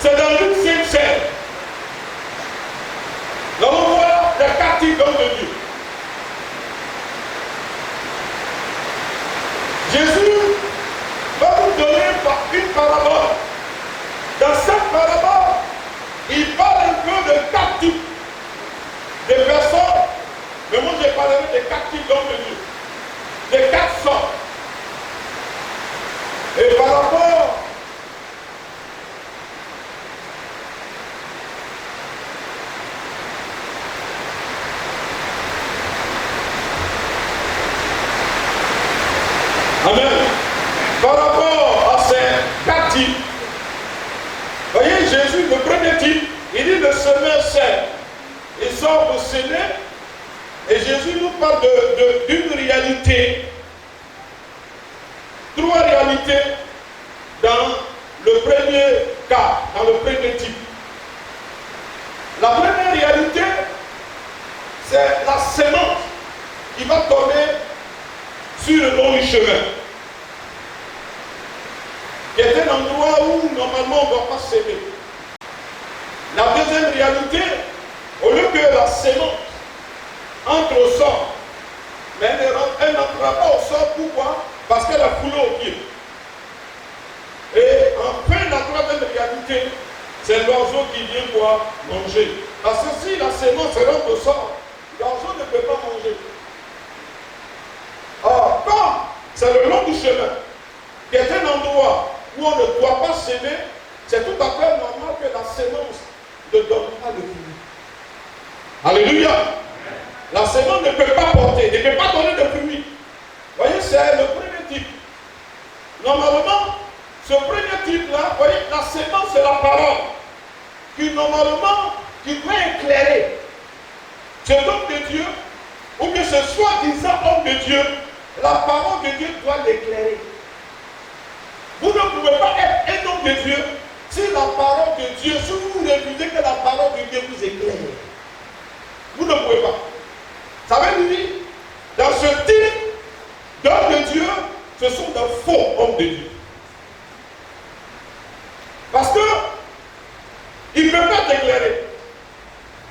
Speaker 1: c'est dans Luc 5:16. Nous allons voir les 4 types d'hommes de Dieu. Jésus va nous donner une parabole. Dans cette parabole, il parle un peu de 4 types de personnes. Mais moi, j'ai parlé des 4 types d'hommes de Dieu. Des 4 sortes. Et par rapport Amen. Par rapport à ces 4 types, voyez Jésus, le premier type, il dit le semeur sème. Il sort de s'aimer. Et Jésus nous parle d'une réalité, 3 réalités dans le premier cas, dans le premier type. La première réalité, c'est la sémence qui va tomber sur le long du chemin. Qui est un endroit où normalement on ne doit pas s'aimer. La deuxième réalité, au lieu que la sémence entre au sol, mais elle n'entrera pas au sol, pourquoi? Parce qu'elle a foulé au pied. Et enfin, la troisième réalité, c'est l'oiseau qui vient quoi? Manger. Parce que si la sémence rentre au sol, l'oiseau ne peut pas manger. Or, comme c'est le long du chemin, qui est un endroit où on ne doit pas s'aimer, c'est tout à fait normal que la sémence ne donne pas de fruits. Alléluia. La sémence ne peut pas porter, ne peut pas donner de fruits. Vous voyez, c'est le premier type. Normalement, ce premier type-là, vous voyez, la sémence, c'est la parole qui, normalement, qui doit éclairer. C'est l'homme de Dieu, ou bien ce soi-disant homme de Dieu, la parole de Dieu doit l'éclairer. Vous ne pouvez pas être un homme de Dieu si la parole de Dieu, si vous refusez que la parole de Dieu vous éclaire. Vous ne pouvez pas. Ça veut dire, dans ce type d'homme de Dieu, ce sont de faux hommes de Dieu. Parce que il ne peut pas t'éclairer.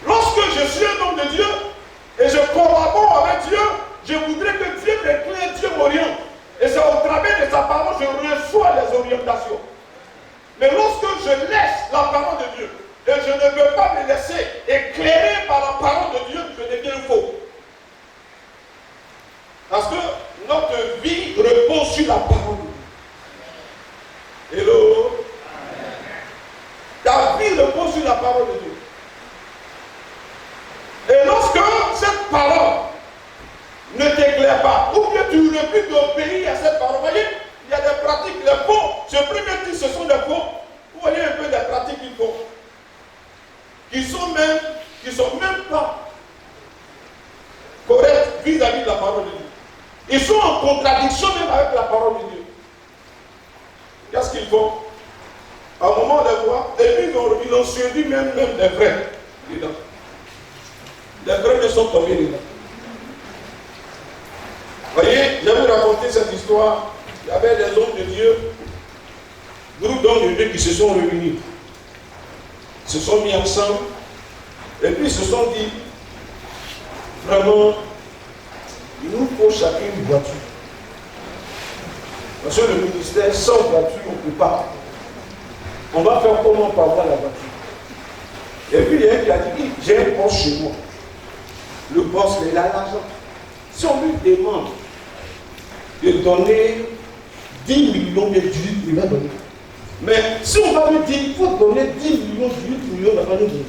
Speaker 1: Lorsque je suis un homme de Dieu et je collabore avec Dieu, je voudrais que Dieu m'éclaire, Dieu m'oriente. Et c'est au travers de sa parole que je reçois les orientations. Mais lorsque je laisse la parole de Dieu et je ne veux pas me laisser éclairer par la parole de Dieu, je deviens faux. Parce que notre vie repose sur la parole de Dieu. Hello? Ta vie repose sur la parole de Dieu. Et lorsque cette parole ne t'éclaire pas, ou que tu refuses d'obéir à cette parole, vous voyez, il y a des pratiques, les faux, ce premier type, ce sont des faux. Vous voyez un peu des pratiques qu'ils font, qui sont même pas correctes vis-à-vis de la parole de Dieu. Ils sont en contradiction même avec la parole de Dieu. Qu'est-ce qu'ils font? À un moment de voir, et puis ils ont suivi même des vrais dedans. Les vrais ne sont tombés dedans. Vous voyez, je vais vous raconter cette histoire. Il y avait des hommes de Dieu, groupe d'hommes de Dieu qui se sont réunis, se sont mis ensemble, et puis ils se sont dit, vraiment, il nous faut chacun une voiture. Parce que le ministère, sans voiture, on ne peut pas. On va faire comment pour avoir la voiture? Et puis il y a un qui a dit, j'ai un poste chez moi. Le boss, il a l'argent. Si on lui demande de donner 10 millions de d'huile, il va donner. Mais si on va lui dire, il faut donner 10 millions d'huile, il va nous donner.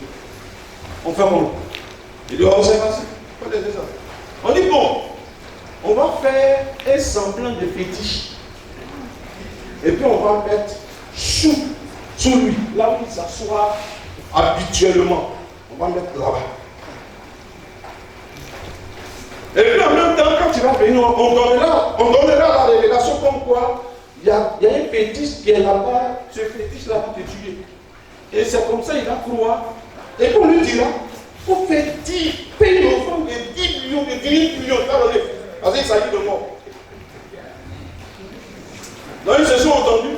Speaker 1: On fait comment? Il dit, oh, c'est facile. On dit, bon, on va faire un semblant de fétiche. Et puis on va mettre sous lui, là où il s'assoit habituellement. On va mettre là-bas. Et puis en même temps, quand tu vas venir, on donnera la révélation comme quoi il y a un fétiche qui est là-bas, ce fétiche-là va te tuer. Et c'est comme ça il va croire. Et puis on lui dira, il faut faire 10, payer l'offrande de 10 millions, de 10 millions, parce qu'il s'agit de mort. Donc ils se sont entendus.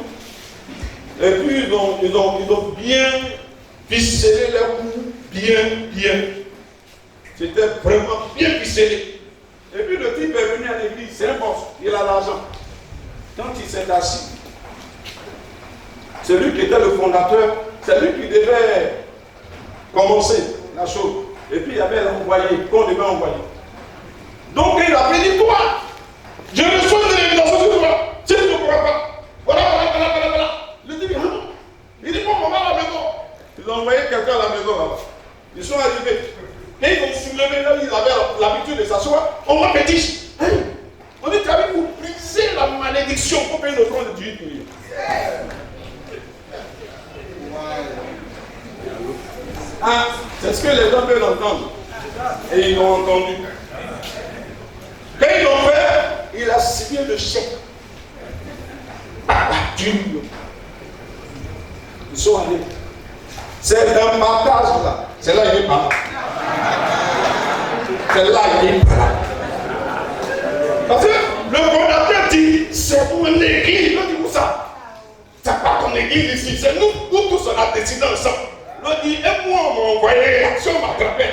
Speaker 1: Et puis ils ont bien ficelé leur cou, bien. C'était vraiment bien ficelé. Et puis le type est venu à l'église, c'est un boss, il a l'argent. Quand il s'est assis, celui qui était le fondateur, c'est lui qui devait commencer la chose. Et puis il y avait l'envoyé, qu'on devait envoyer. Donc il a dit, toi, je reçois une révélation sur toi, si tu ne crois pas. Voilà. Le type, non. Il dit, bon, on va à la maison. Ils ont envoyé quelqu'un à la maison là-bas. Ils sont arrivés. Et ils ont soulevé là, ils avaient l'habitude de s'asseoir. On va fétiche. On dit, vous brisez la malédiction les gens peuvent l'entendre. Et ils l'ont entendu. Quand ils l'ont fait, il a signé le chèque. Ils sont allés. C'est un partage là. C'est là il est pas là. C'est là il est pas là. Parce que le fondateur dit, c'est mon église. Il dit où ça? C'est pas ton église ici. C'est nous tous on a décidé ensemble. Il dit, et moi on m'a envoyé l'action m'attraper.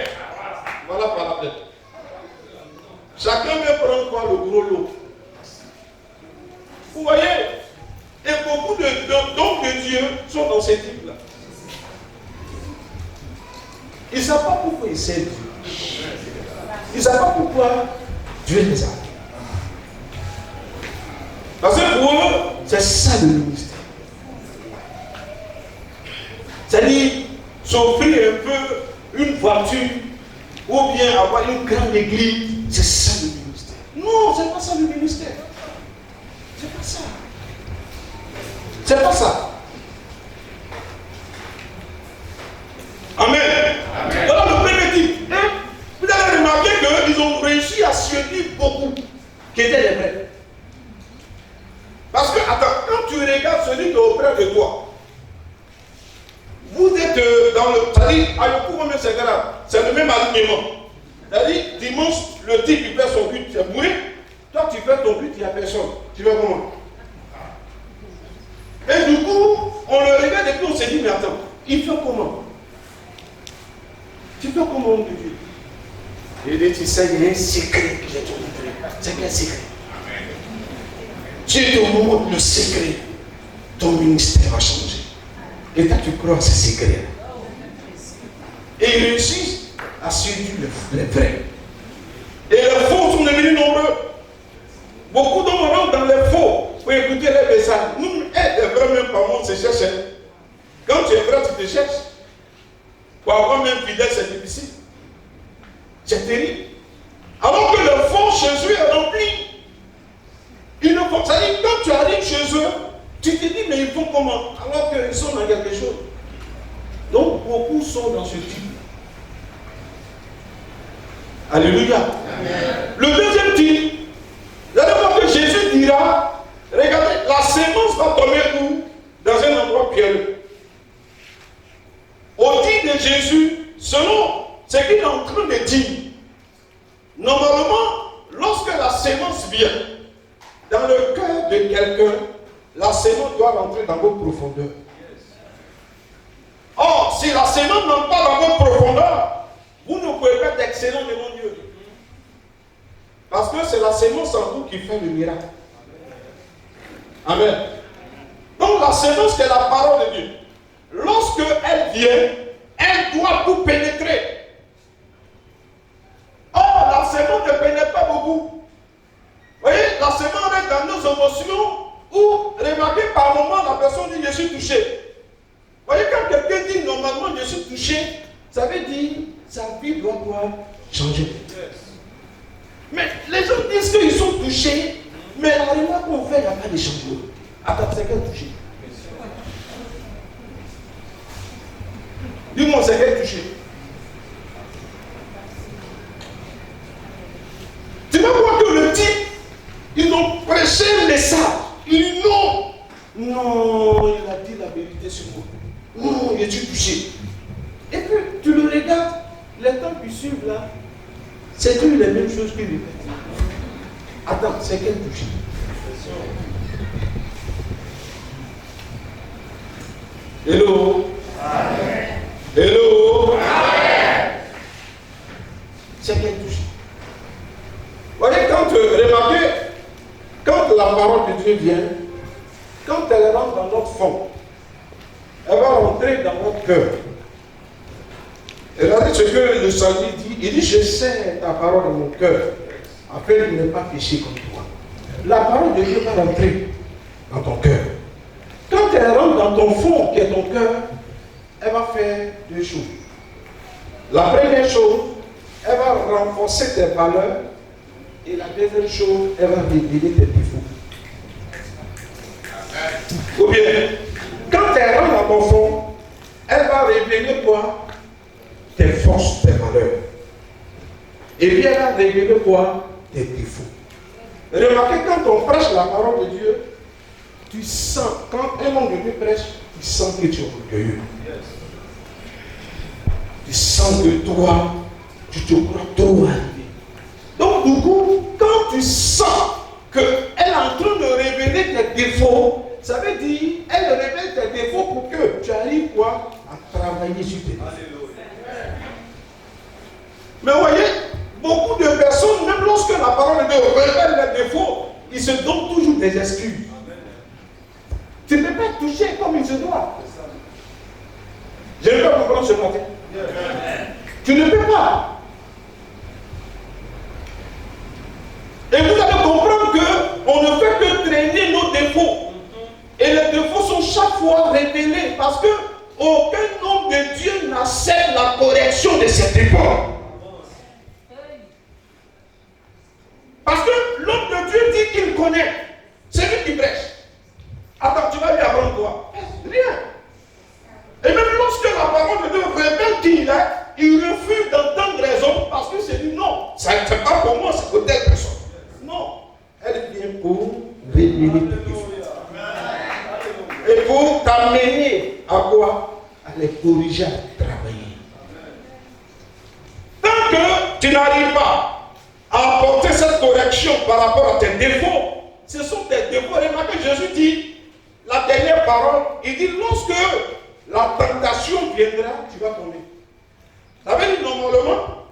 Speaker 1: Voilà par la tête. Chacun veut prendre quoi le gros lot. Vous voyez? Et beaucoup de dons de Dieu sont dans ces types-là. Ils ne savent pas pourquoi ils servent Dieu. Ils ne savent pas pourquoi Dieu les a. Parce que pour eux, c'est ça le ministère. C'est-à-dire s'offrir un peu une voiture ou bien avoir une grande église, c'est ça le ministère. Non, c'est pas ça le ministère. C'est pas ça. C'est pas ça. Amen. Amen. Voilà le premier type. Vous avez remarqué qu'ils ont réussi à séduire beaucoup qui étaient les vrais. Parce que, attends, quand tu regardes celui qui est auprès de toi, vous êtes dans le. C'est-à-dire, à Yoko, même c'est grave. C'est le même alignement. C'est-à-dire, dimanche, le type, il fait son but, tu es bourré. Toi, tu fais ton but, il n'y a personne. Tu fais comment? Et du coup, on le regarde et puis on se dit, mais attends, il fait comment? Tu fais comment, mon Dieu? Il dit, tu sais, il y a un secret que j'ai te montré. C'est quel secret? Dieu te montre le secret. Ton ministère va changer. Et toi, tu crois à ce secret. Et ils réussissent à séduire les vrais. Et les faux sont devenus nombreux. Beaucoup d'hommes rentrent dans les faux pour écouter les messages. Nous, être vrai, même pas on se cherche. Quand tu es vrai, tu te cherches. Pour avoir même fidèle, c'est difficile. C'est terrible. Alors que le fond chez eux est rempli. Ils ne font ça. Quand tu arrives chez eux, tu te dis, mais ils font comment? Alors qu'ils sont dans quelque chose. Donc, beaucoup sont dans ce type. Alléluia. Amen. Le deuxième type, vous allez voir que Jésus dira, regardez, la sémence va tomber où? Dans un endroit pierreux. Au dit de Jésus, selon ce qu'il est en train de dire, normalement, lorsque la sémence vient dans le cœur de quelqu'un, la sémence doit rentrer dans vos profondeurs. Or, si la sémence n'entre pas dans vos profondeurs, vous ne pouvez pas être excellent devant Dieu. Parce que c'est la sémence en vous qui fait le miracle. Amen. Donc la sémence, c'est la parole de Dieu. Lorsque elle vient, elle doit tout pénétrer. Or, la sémence ne pénètre pas beaucoup. Vous voyez, la sémence reste dans nos émotions où, remarquez, par moment, la personne dit, je suis touché. Vous voyez, quand quelqu'un dit, normalement, je suis touché, ça veut dire, sa vie doit changer. Mais les gens disent qu'ils sont touchés, mais la remarque qu'on fait, il n'y a pas de changement. Attends, c'est quel touché? Dis-moi, c'est quel touché? Tu vas voir que le type, ils ont prêché le message. Il dit non. Non, il a dit la vérité sur moi. Non, je suis touché. Et puis, tu le regardes, les temps qui suivent là, c'est toujours les mêmes choses qu'il répète. Attends, c'est quel touché? Hello? Amen. Hello? Amen. C'est quel touché? Vous voyez, quand remarquez, quand la parole de Dieu vient, quand elle rentre dans notre fond, elle va rentrer dans notre cœur. Et regardez ce que le Salut dit. Il dit, je sais ta parole dans mon cœur, afin de ne pas pécher comme toi. La parole de Dieu va rentrer dans ton cœur. Quand elle rentre dans ton fond, qui est ton cœur, elle va faire deux choses. La première chose, elle va renforcer tes valeurs. Et la deuxième chose, elle va révéler tes défauts. Ou bien, quand elle rentre dans ton fond, elle va révéler quoi? tes forces, tes malheurs. Et puis elle a révélé quoi? Tes défauts. Remarquez, quand on prêche la parole de Dieu, tu sens, quand un homme de Dieu prêche, tu sens que tu es orgueilleux. Tu sens que toi, tu te crois trop arrivé. Donc du coup, quand tu sens qu'elle est en train de révéler tes défauts, ça veut dire, elle révèle tes défauts pour que tu arrives quoi? À travailler sur tes défauts. Mais vous voyez, beaucoup de personnes, même lorsque la parole de Dieu révèle les défauts, ils se donnent toujours des excuses. Tu ne peux pas toucher comme il se doit. Je ne peux pas comprendre ce matin. Tu ne peux pas. Et vous allez comprendre qu'on ne fait que traîner nos défauts. Et les défauts sont chaque fois révélés parce que aucun homme de Dieu n'accepte la correction de ses défauts. Parce que l'homme de Dieu dit qu'il connaît. C'est lui qui prêche. Attends, tu vas lui apprendre quoi? Rien. Et même lorsque la parole de Dieu révèle qui il est, il refuse d'entendre raison parce que c'est dit non, ça n'est pas pour moi, c'est pour telle personne. Non, elle vient pour révéler tes défauts. Et pour t'amener à quoi? À les corriger, à travailler. Tant que tu n'arrives pas à apporter cette correction par rapport à tes défauts, ce sont tes défauts. Remarquez, Jésus dit, la dernière parole, il dit lorsque la tentation viendra, tu vas tomber. Ça veut dire normalement,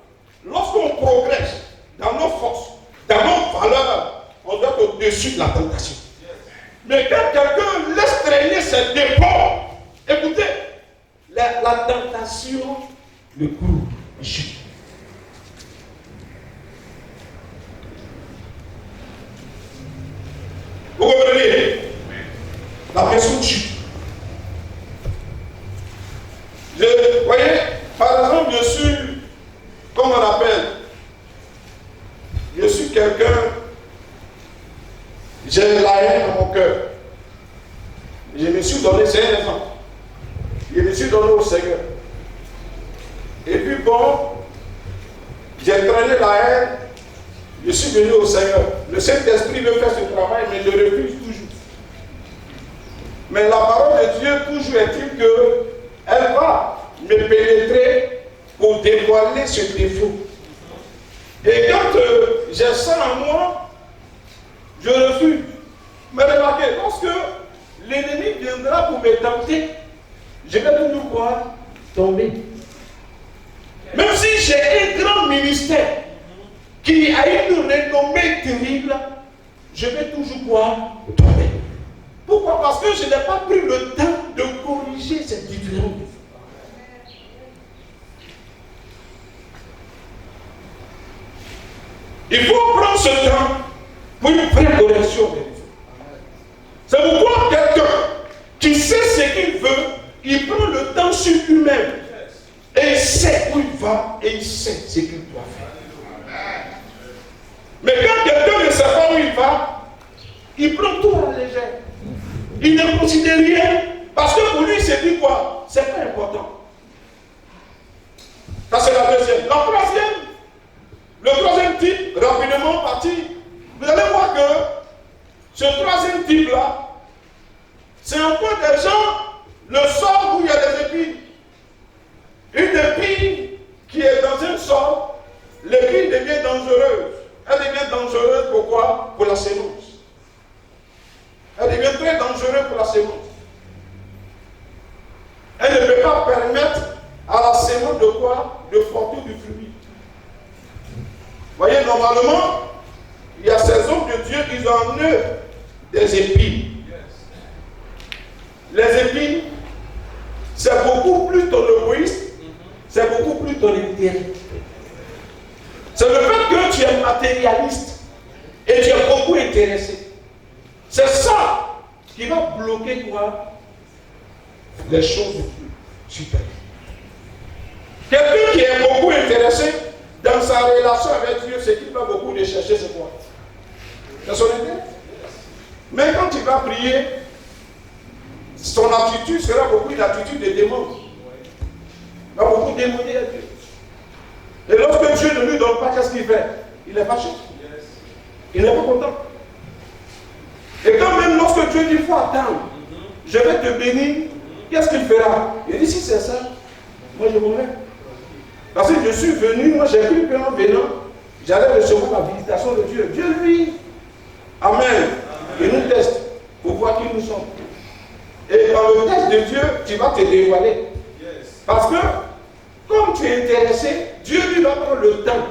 Speaker 1: lorsqu'on progresse dans nos forces, dans nos valeurs, on doit être au-dessus de la tentation. Mais quand quelqu'un laisse traîner ses défauts, écoutez, la tentation le court, il chute. Vous comprenez? La personne chute. Vous voyez, par exemple, je suis, comment on appelle, je suis quelqu'un, j'ai la haine dans mon cœur. Je me suis donné 5 ans. Je me suis donné au Seigneur. Et puis bon, j'ai traîné la haine, je suis venu au Seigneur. Le Saint-Esprit veut faire ce travail, mais je refuse toujours. Mais la parole de Dieu, toujours est-il qu'elle va me pénétrer pour dévoiler ce défaut. Et quand j'ai ça en moi, je refuse. Mais remarquez, lorsque l'ennemi viendra pour me tenter, je vais toujours quoi? Tomber. Même si j'ai un grand ministère qui a une renommée terrible, je vais toujours quoi? Tomber. Pourquoi? Parce que je n'ai pas pris le temps de corriger ces différents. Il faut prendre ce temps pour une vraie correction des défauts. C'est pourquoi quelqu'un qui sait ce qu'il veut, il prend le temps sur lui-même. Et il sait où il va et il sait ce qu'il doit faire. Mais quand quelqu'un ne sait pas où il va, il prend tout à la légère. Il ne considère rien. Parce que pour lui, il se dit quoi? C'est pas important. Ça, c'est la deuxième. La troisième, le troisième type, rapidement parti, vous allez voir que ce troisième type-là, c'est encore des gens, le sol où il y a des épines. Une épine qui est dans un sol, l'épine devient dangereuse. Elle devient dangereuse pourquoi? Pour la sémence. Elle devient très dangereuse pour la sémence. Elle ne peut pas permettre à la sémence de quoi? De porter du fruit. Vous voyez, normalement, il y a ces hommes de Dieu qui ont en eux des épines. Les épines, c'est beaucoup plus ton égoïsme, c'est beaucoup plus ton intérêt. C'est le fait que tu es matérialiste et tu es beaucoup intéressé. C'est ça qui va bloquer quoi? Les choses sur ta vie. Quelqu'un qui est beaucoup intéressé dans sa relation avec Dieu, ce qu'il va beaucoup de chercher, c'est quoi? C'est son intérêt. Mais quand il va prier, son attitude sera beaucoup une attitude de démon. Il va beaucoup démoner à Dieu. Et lorsque Dieu ne lui donne pas, qu'est-ce qu'il fait? Il est fâché. Il n'est pas content. Et quand même lorsque Dieu dit, il faut attendre, je vais te bénir, qu'est-ce qu'il fera? Il dit, si c'est ça, moi je m'en vais. Parce que je suis venu, moi j'ai cru qu'en venant, j'allais recevoir la visitation de Dieu. Dieu, lui, amen, il nous teste pour voir qui nous sommes. Et dans le test de Dieu, tu vas te dévoiler. Parce que, comme tu es intéressé, Dieu lui va prendre le temps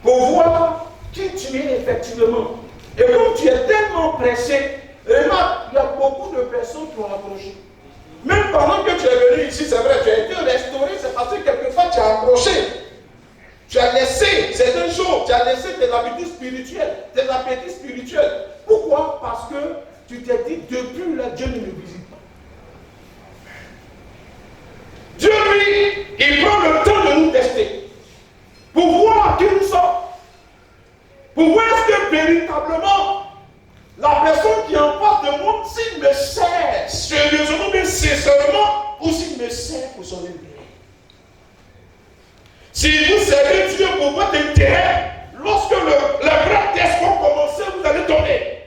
Speaker 1: pour voir qui tu es effectivement. Et comme tu es tellement pressé, remarque, il y a beaucoup de personnes qui ont approché. Même pendant que tu es venu ici, c'est vrai, tu as été restauré, c'est parce que quelquefois tu as approché. Tu as laissé certaines choses, tu as laissé tes habitudes spirituelles, tes appétits spirituels. Pourquoi? Parce que tu t'es dit, depuis là, Dieu ne me visite pas. Dieu, lui, il prend le temps de nous tester. Pour voir qui nous sommes. Pour voir est-ce que véritablement, la personne qui est en face de moi, s'il me sert sérieusement, mais sincèrement, ou s'il me sert pour son intérêt. Si vous servez Dieu pour votre intérêt, lorsque le vrai test va commencer, vous allez tomber.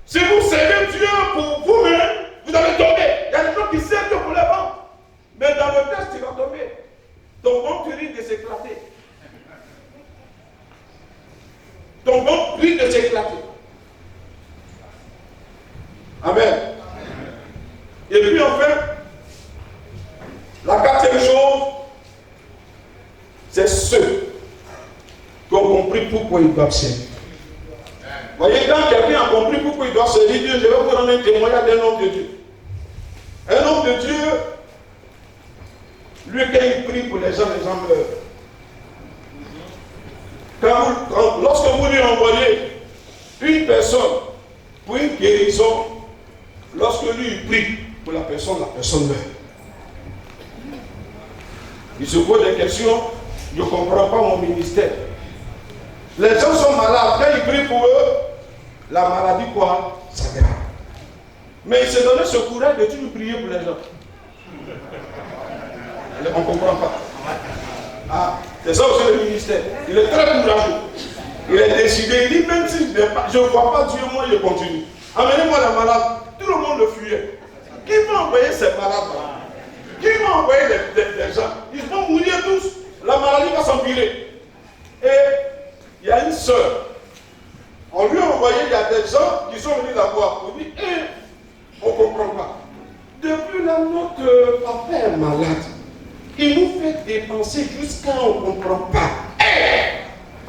Speaker 1: Si vous servez Dieu pour vous-même, vous allez tomber. Il y a des gens qui servent Dieu pour les banques. Mais dans le test, tu vas tomber. Ton ventre risque de s'éclater. Ton ventre risque de s'éclater. Amen. Et puis enfin, la quatrième chose, c'est ceux qui ont compris pourquoi ils doivent servir. Voyez, quand quelqu'un a compris pourquoi il doit servir Dieu, je vais vous donner un témoignage d'un homme de Dieu. Un homme de Dieu, lui, quand il prie pour les gens meurt. Lorsque vous lui envoyez une personne pour une guérison, lorsque lui il prie pour la personne meurt. Il se pose des questions, je ne comprends pas mon ministère. Les gens sont malades, quand il prie pour eux, la maladie quoi? S'aggrave. Mais il s'est donné ce courage de toujours prier pour les gens. On ne comprend pas. Ah, c'est ça aussi le ministère. Il est très courageux. Il est décidé, il dit même si je ne vois pas Dieu, moi je continue. Amenez-moi la malade. Tout le monde le fuyait. Qui va envoyer ces malades-là? Qui va envoyer des gens? Ils vont mourir tous. La maladie va s'empirer. Et il y a une sœur. On lui a envoyé, il y a des gens qui sont venus la voir. On dit, on ne comprend pas. Depuis là, notre papa est malade. Il nous fait dépenser jusqu'à on ne comprend pas.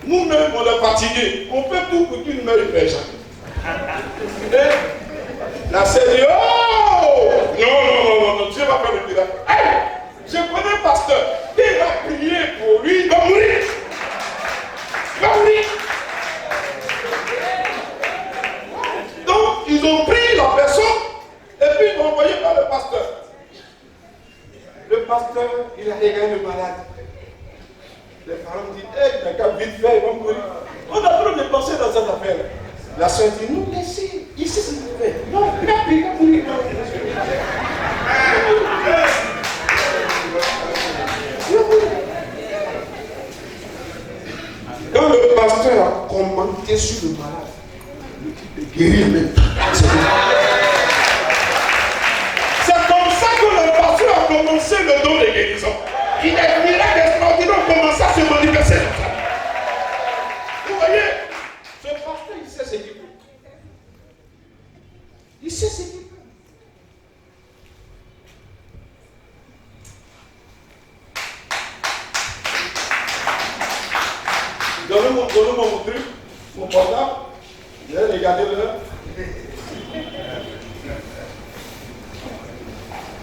Speaker 1: Nous-mêmes, on est fatigués. On fait tout pour qu'il ne meure jamais. La sœur dit, oh! Non, Dieu va faire le miracle. Je connais un pasteur qui va prier pour lui, il va mourir. Il va mourir. Donc, ils ont pris la personne et puis ils l'ont envoyé par le pasteur. Le pasteur, il a regardé le malade. Les parents disent, il n'a qu'à vite faire, il va mourir. On a trop dépensé dans cette affaire. La soeur dit, non, laissez, ici c'est ce qu'il fait. Non, il a pris, il va mourir. Quand le pasteur a commenté sur le malade, le type est guéri maintenant. C'est comme ça que le pasteur a commencé le don de guérison. Il y a des miracles extraordinaires qui ont commencé à se manifester. Vous voyez, ce pasteur, il sait ce qu'il fait. Il sait ce qu'il fait. Donnez-moi mon truc, mon portable. Je vais regarder l'heure.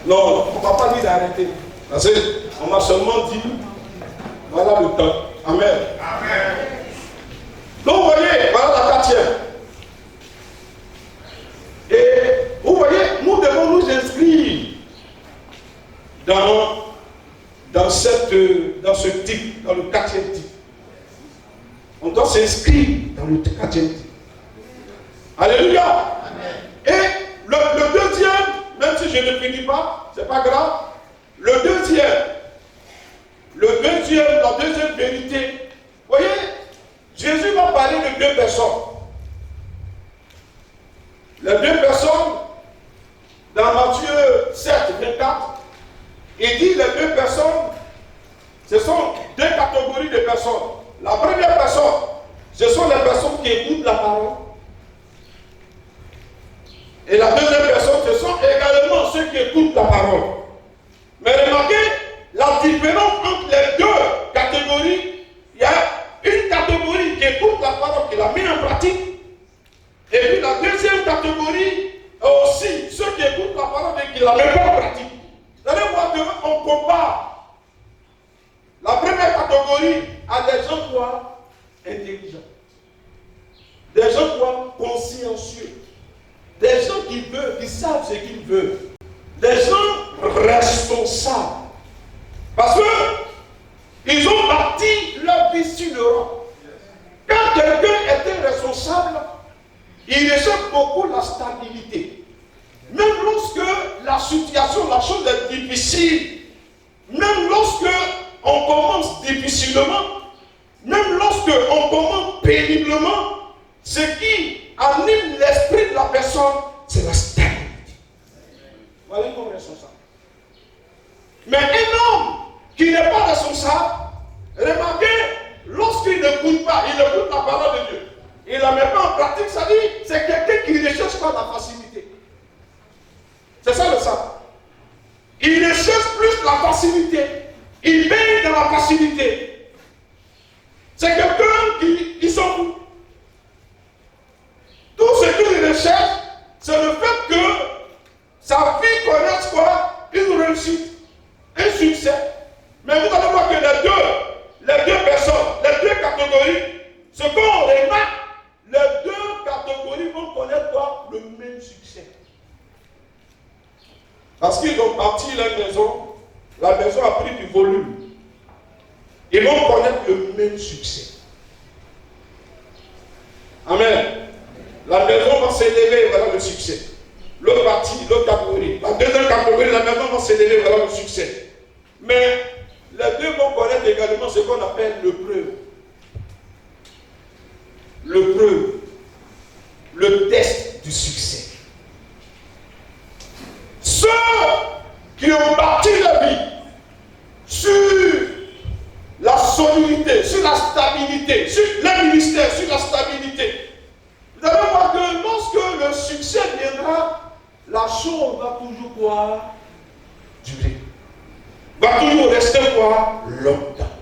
Speaker 1: Non, on ne va pas dire d'arrêter. Parce qu'on m'a seulement dit, voilà le temps. Amen. Amen. Donc vous voyez, voilà la quatrième. Et vous voyez, nous devons nous inscrire dans ce type, dans le quatrième type. On doit s'inscrire dans le quatrième type. Alléluia. Amen. Et le deuxième, même si je ne finis pas, c'est pas grave. Le deuxième, la deuxième vérité, voyez, Jésus va parler de deux personnes. Les deux personnes, dans Matthieu 7, 24, il dit les deux personnes, ce sont deux catégories de personnes. La première personne, ce sont les personnes qui écoutent la parole. Et la deuxième personne, ce sont également ceux qui écoutent la parole. Mais remarquez la différence entre les deux catégories. Il y a une catégorie qui écoute la parole, qui la met en pratique. Et puis la deuxième catégorie, aussi ceux qui écoutent la parole et qui ne la mettent pas en pratique. Vous allez voir qu'on compare la première catégorie à des gens quoi intelligents, des gens quoi consciencieux, des gens qui veulent, qui savent ce qu'ils veulent, des gens responsables. Parce qu'ils ont bâti leur vie sur l'Europe. Quand quelqu'un était responsable, il recherche beaucoup la stabilité. Même lorsque la situation, la chose est difficile, même lorsque on commence difficilement, même lorsque on commence péniblement, ce qui anime l'esprit de la personne, c'est la stabilité. Voilà un homme responsable. Mais un homme qui n'est pas responsable, remarquez, lorsqu'il n'écoute pas, il écoute la parole de Dieu, il ne la met pas en pratique, ça dit, c'est quelqu'un qui ne recherche pas la facilité. C'est ça le sabre. Il recherche plus la facilité. Il baigne dans la facilité. C'est quelqu'un qui s'en fout. Tout ce qu'il recherche, c'est le fait que sa vie connaisse quoi? Une réussite, un succès. Mais vous allez voir que les deux personnes, les deux catégories, ce qu'on remarque, les deux catégories vont connaître quoi? Le même succès. Parce qu'ils ont bâti la maison a pris du volume. Ils vont connaître le même succès. Amen. La maison va s'élever, voilà le succès. L'autre partie, l'autre catégorie. La deuxième catégorie, la maison va s'élever, voilà le succès. Mais les deux vont connaître également ce qu'on appelle le preuve. Le preuve. Le test du succès. Ceux qui ont bâti la vie sur la solidité, sur la stabilité, sur le ministère, sur la stabilité, vous allez voir que lorsque le succès viendra, la chose va toujours quoi durer. Va toujours rester quoi longtemps.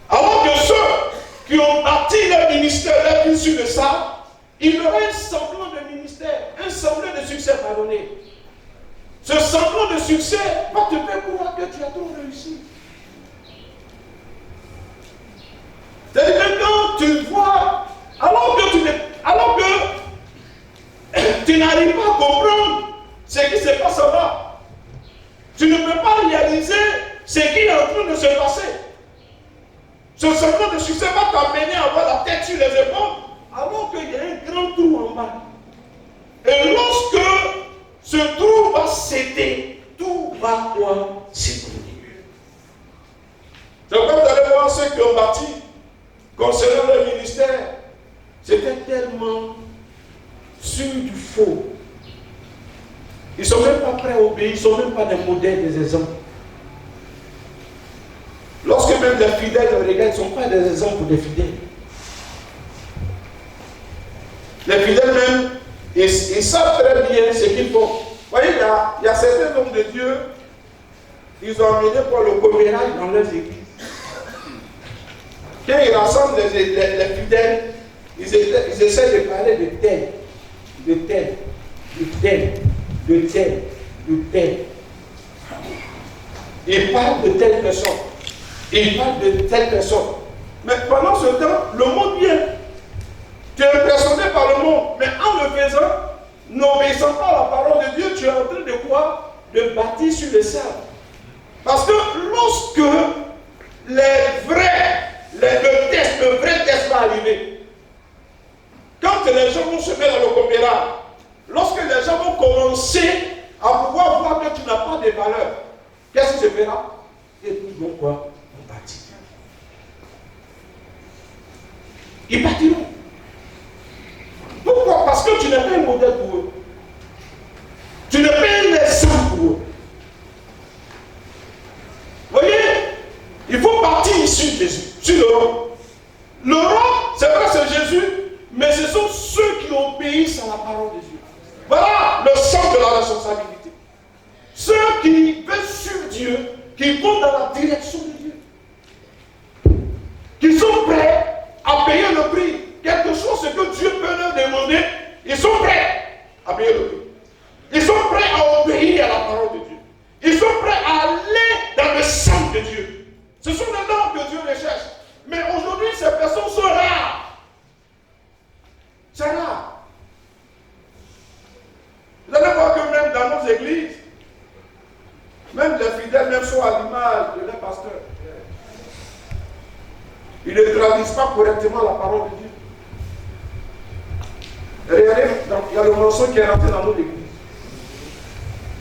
Speaker 1: Alors que ceux qui ont bâti le ministère, leur vie sur le sable, il aura un semblant de ministère, un semblant de succès pardonné. Ce semblant de succès va te faire croire que tu as trop réussi. C'est-à-dire que quand tu vois, alors que tu n'arrives pas à comprendre ce qui se passe là, tu ne peux pas réaliser ce qui est en train de se passer. Ce semblant de succès va t'amener à avoir la tête sur les épaules, alors qu'il y a un grand trou en bas. Et lorsque ce trou va céder, tout va quoi s'écrouler. C'est pourquoi vous allez voir ceux qui ont bâti concernant le ministère, c'était tellement sur du faux. Ils ne sont même pas prêts à obéir, ils ne sont même pas des modèles, des exemples. Lorsque même les fidèles regardent, ils ne sont pas des exemples pour des fidèles. Les fidèles même, ils savent très bien ce qu'ils font. Vous voyez, il y a certains hommes de Dieu, ils ont amené pour le commérage dans leurs églises. Quand ils rassemblent les fidèles, ils essaient de parler de tel, de tel, de tel, de tel, de tel. Ils parlent de telle personne. Ils parlent de telle personne. Mais pendant ce temps, le monde vient. Tu es impressionné par le monde, mais en le faisant, n'obéissant pas à la parole de Dieu, tu es en train de quoi? De bâtir sur le sable. Parce que lorsque le vrai test va arriver, quand les gens vont se mettre dans le commérage, lorsque les gens vont commencer à pouvoir voir que tu n'as pas de valeur, qu'est-ce qui se fera? Et tous vont quoi? ils partiront. Pourquoi? Parce que tu n'es pas un modèle pour eux. Tu n'es pas un exemple pour eux. Vous voyez, il faut partir ici de Jésus, sur l'Europe. L'Europe, c'est vrai, c'est Jésus, mais ce sont ceux qui obéissent à la parole de Dieu. Voilà le sens de la responsabilité. Ceux qui veulent suivre Dieu, qui vont dans la direction de Dieu, qui sont prêts à payer le prix. Quelque chose que Dieu peut leur demander, ils sont prêts à payer le prix. Ils sont prêts à obéir à la parole de Dieu. Ils sont prêts à aller dans le sang de Dieu. Ce sont les noms que Dieu recherche. Mais aujourd'hui, ces personnes sont rares. C'est rare. Vous allez voir que même dans nos églises, même les fidèles même sont à l'image de leurs pasteurs. Ils ne traduisent pas correctement la parole de Dieu. Regardez, il y a le mensonge qui est rentré dans nos églises.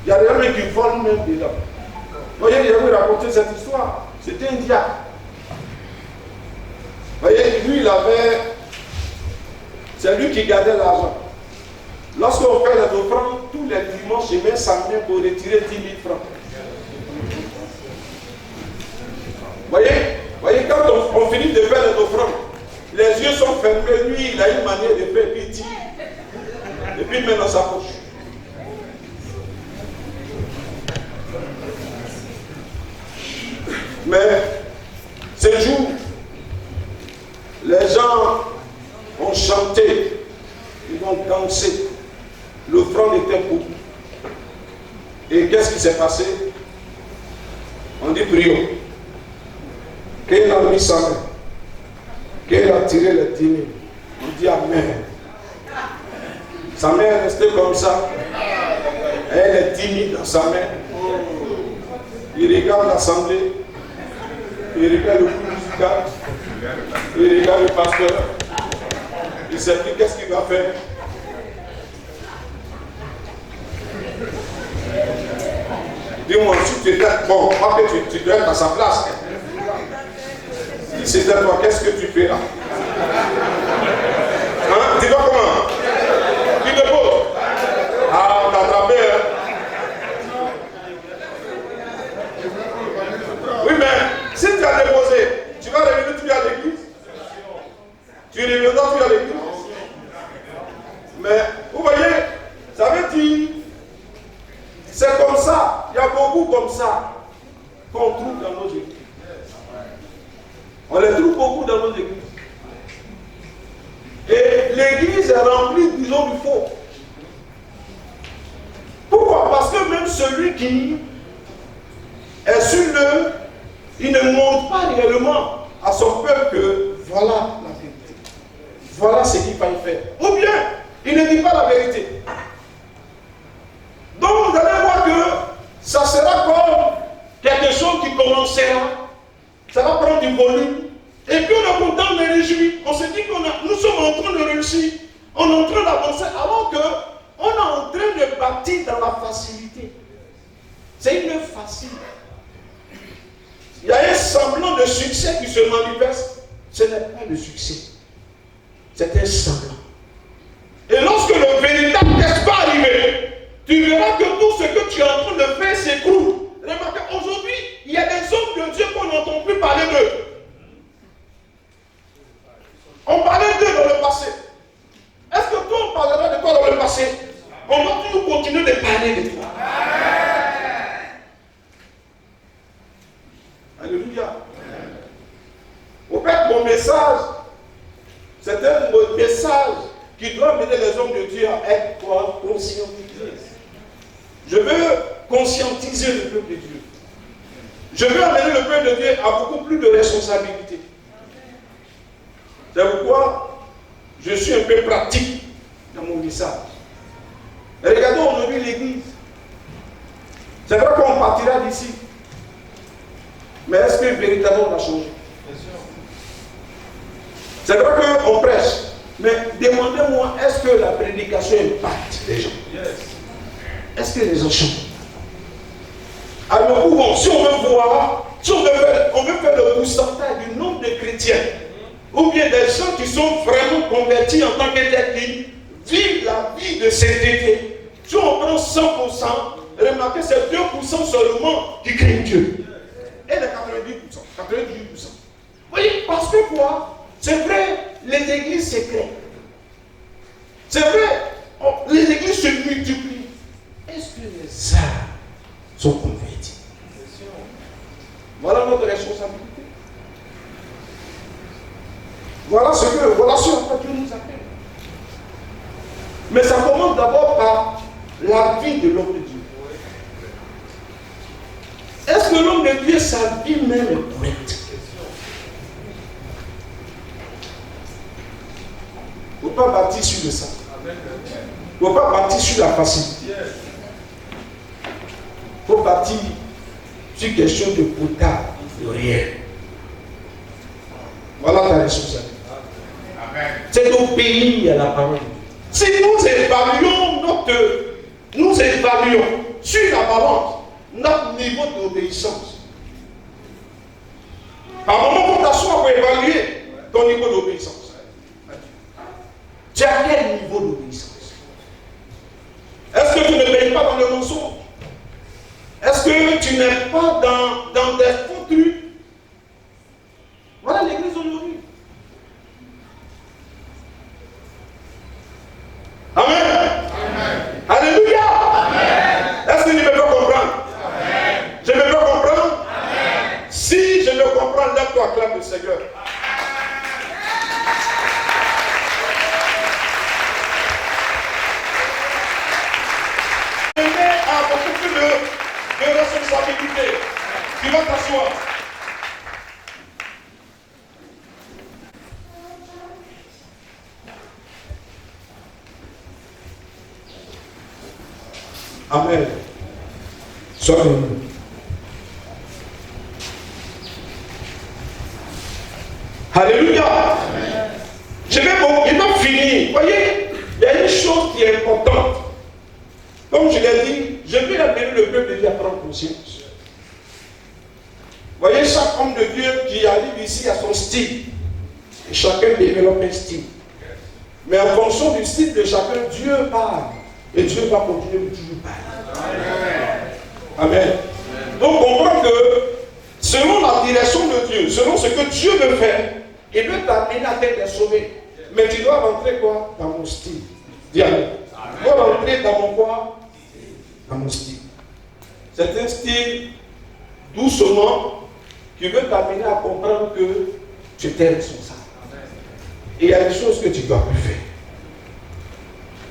Speaker 1: Il y a des gens qui volent même dedans. Vous voyez, je vais vous raconter cette histoire. C'était un diable. Vous voyez, lui, il avait... C'est lui qui gardait l'argent. Lorsqu'on fait les offrandes, tous les dimanches, il met sa main pour retirer 10 000 francs. Vous voyez, quand on finit de faire les offrandes, les yeux sont fermés, lui, il a une manière de faire, puis il tire. Et puis il met dans sa poche. Mais ce jour, les gens ont chanté, ils ont dansé, l'offrande était beaucoup. Et qu'est-ce qui s'est passé? On dit prions. Qu'il a mis sa main, qu'il a tiré les 10 000. On dit Amen. Sa main est restée comme ça. Elle est timide dans sa main. Il regarde l'assemblée. Il regarde le groupe musical. Il regarde le pasteur. Il s'est dit qu'est-ce qu'il va faire. Dis-moi, si tu étais bon, pas que tu dois être à sa place. Si c'était toi, qu'est-ce que tu fais là? Hein? Dis-moi comment? Qui te pose? Ah, on t'a attrapé, hein? Oui, mais si tu as déposé, tu vas revenir, tu es à l'église. Tu reviendras, tu es à l'église. Mais, vous voyez, ça veut dire, c'est comme ça, il y a beaucoup comme ça qu'on trouve dans nos églises. On les trouve beaucoup dans nos églises. Et l'église est remplie, disons, du faux. Pourquoi? Parce que même celui qui est sur le, il ne montre pas réellement à son peuple que voilà la vérité. Voilà ce qu'il faut faire. Ou bien, il ne dit pas la vérité. Donc vous allez voir que ça sera comme quelque chose qui commencera. Ça va prendre du volume. Et puis on est content, on est réjoui. On se dit que nous sommes en train de réussir. On est en train d'avancer. Alors qu'on est en train de bâtir dans la facilité. C'est une facile. Il y a un semblant de succès qui se manifeste. Ce n'est pas le succès. C'est un semblant. Et lorsque le véritable test va arriver, tu verras que tout ce que tu es en train de faire s'écroule. Remarquez, aujourd'hui, il y a des hommes de Dieu qu'on n'entend plus parler d'eux. On parlait d'eux dans le passé. Est-ce que toi, on parlera de toi dans le passé? On va toujours continuer de parler de toi. Alléluia. Au fait, mon message, c'est un message qui doit mener les hommes de Dieu à être conscientisés. Je veux conscientiser le peuple de Dieu. Je veux amener le peuple de Dieu à beaucoup plus de responsabilités. C'est pourquoi je suis un peu pratique dans mon message. Et regardons aujourd'hui l'église. C'est vrai qu'on partira d'ici. Mais est-ce que véritablement on a changé? C'est vrai qu'on prêche. Mais demandez-moi, est-ce que la prédication impacte les gens? Est-ce que les gens changent? Alors, bon, si on veut voir, si on veut faire le pourcentage du nombre de chrétiens ou bien des gens qui sont vraiment convertis en tant qu'éternels, vivent la vie de sainteté. Si on prend 100%, remarquez, c'est 2% seulement qui craignent Dieu. Et les 90%, 98%. Vous voyez, parce que quoi? C'est vrai, les églises secrètes. C'est vrai, les églises se multiplient. Est-ce que les âmes sont convertis? Voilà notre responsabilité. Voilà ce que Dieu nous appelle. Mais ça commence d'abord par la vie de l'homme de Dieu. Est-ce que l'homme de Dieu, sa vie même est correcte? Il ne faut pas bâtir sur le sang. Il ne faut pas bâtir sur la facilité. Il faut bâtir sur quelque chose de potable, de rien. Voilà ta responsabilité. C'est d'obéir à la parole. Si nous évaluons sur la balance notre niveau d'obéissance, par moment, on t'assoit pour évaluer ton niveau d'obéissance. Tu as quel niveau d'obéissance? Est-ce que tu ne baignes pas dans le mensonge? Est-ce que tu n'es pas dans des faux trucs? Voilà l'église aujourd'hui. Amen. Amen. Alléluia. Amen. Est-ce que tu me peux comprendre? Amen. Je me peux comprendre? Amen. Si je me comprends, lève-toi, acclame le Seigneur. A beaucoup plus de responsabilité. Tu vas t'asseoir. Amen. Sois béni. Alléluia. Amen. Je vais finir. Voyez, il y a une chose qui est importante. Comme je l'ai dit, je vais appeler le peuple de Dieu à prendre conscience. Voyez, chaque homme de Dieu qui arrive ici a son style. Et chacun développe un style. Mais en fonction du style de chacun, Dieu parle. Et Dieu va continuer de toujours parler. Amen. Amen. Donc, comprends que selon la direction de Dieu, selon ce que Dieu veut faire, il veut t'amener à t'être sauvé. Mais tu dois rentrer quoi? Dans mon style. Dis Amen. Tu dois rentrer dans mon quoi? Dans mon style. C'est un style doucement qui veut t'amener à comprendre que tu es responsable. Et il y a des choses que tu ne dois plus faire.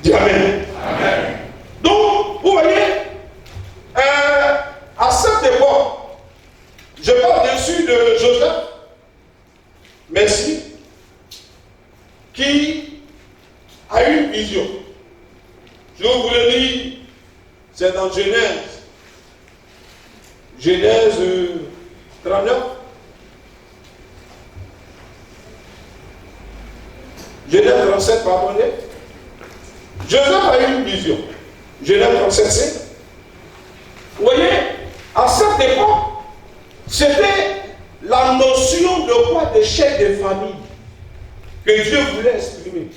Speaker 1: Dis Amen. Amen. Donc, vous voyez, à cette époque, je parle dessus de Joseph, merci, qui a eu une vision. Je vous le dis, c'est dans Genèse. Genèse 39. Genèse 37, pardonnez. Joseph a eu une vision. Genèse 37, 5. Vous voyez, à cette époque, c'était la notion de quoi? De chef de famille que Dieu voulait exprimer.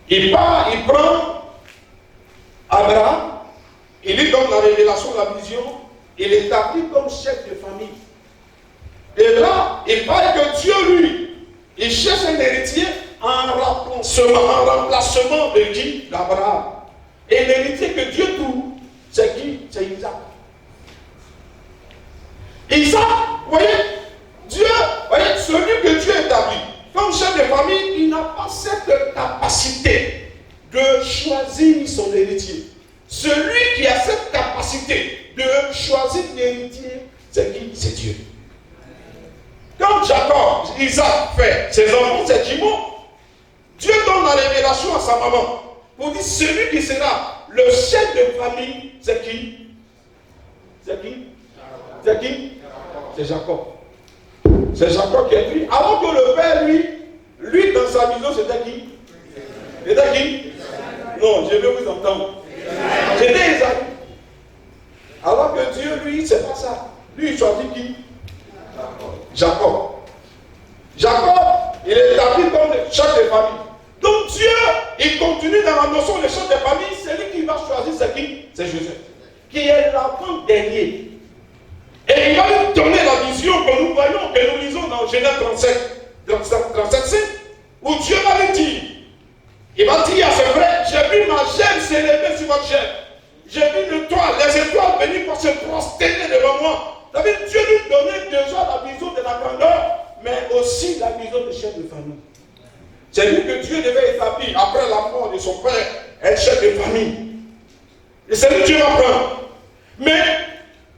Speaker 1: Il prend Abraham, il lui donne la révélation, la vision, il l'établit comme chef de famille. Et là, il parle que Dieu, lui, il cherche un héritier en remplacement de qui? D'Abraham. Et l'héritier que Dieu trouve, c'est qui? C'est Isaac. Isaac, vous voyez, Dieu, voyez, celui que Dieu établit comme chef de famille, il n'a pas cette capacité de choisir son héritier. Celui qui a cette capacité de choisir l'héritier, c'est qui? C'est Dieu. Quand Jacob, Isaac fait ses enfants, ses jumeaux, Dieu donne la révélation à sa maman pour dire celui qui sera le chef de famille, c'est qui? C'est qui? C'est qui? C'est Jacob. C'est Jacob qui est pris. Alors que le père, lui dans sa vision, c'était qui? C'était qui? Non, je vais vous entendre. C'était Isaac. Alors que Dieu, lui, c'est pas ça. Lui, il choisit qui? Jacob. Jacob, il est établi comme le chef de famille. Donc Dieu, il continue dans la notion de chef de famille. Celui qui va choisir, c'est qui? C'est Joseph. Qui est l'avant-dernier. Et il va lui donner la vision que nous voyons, que nous lisons dans Genèse 37, où Dieu va lui dire, il va dire à ses frères, j'ai vu ma chaîne s'élever sur votre chaîne. J'ai vu les étoiles venir pour se prosterner devant moi. Dieu lui donnait déjà la vision de la grandeur, mais aussi la vision de chef de famille. C'est lui que Dieu devait établir après la mort de son père, être chef de famille. Et c'est lui que Dieu va prendre. Mais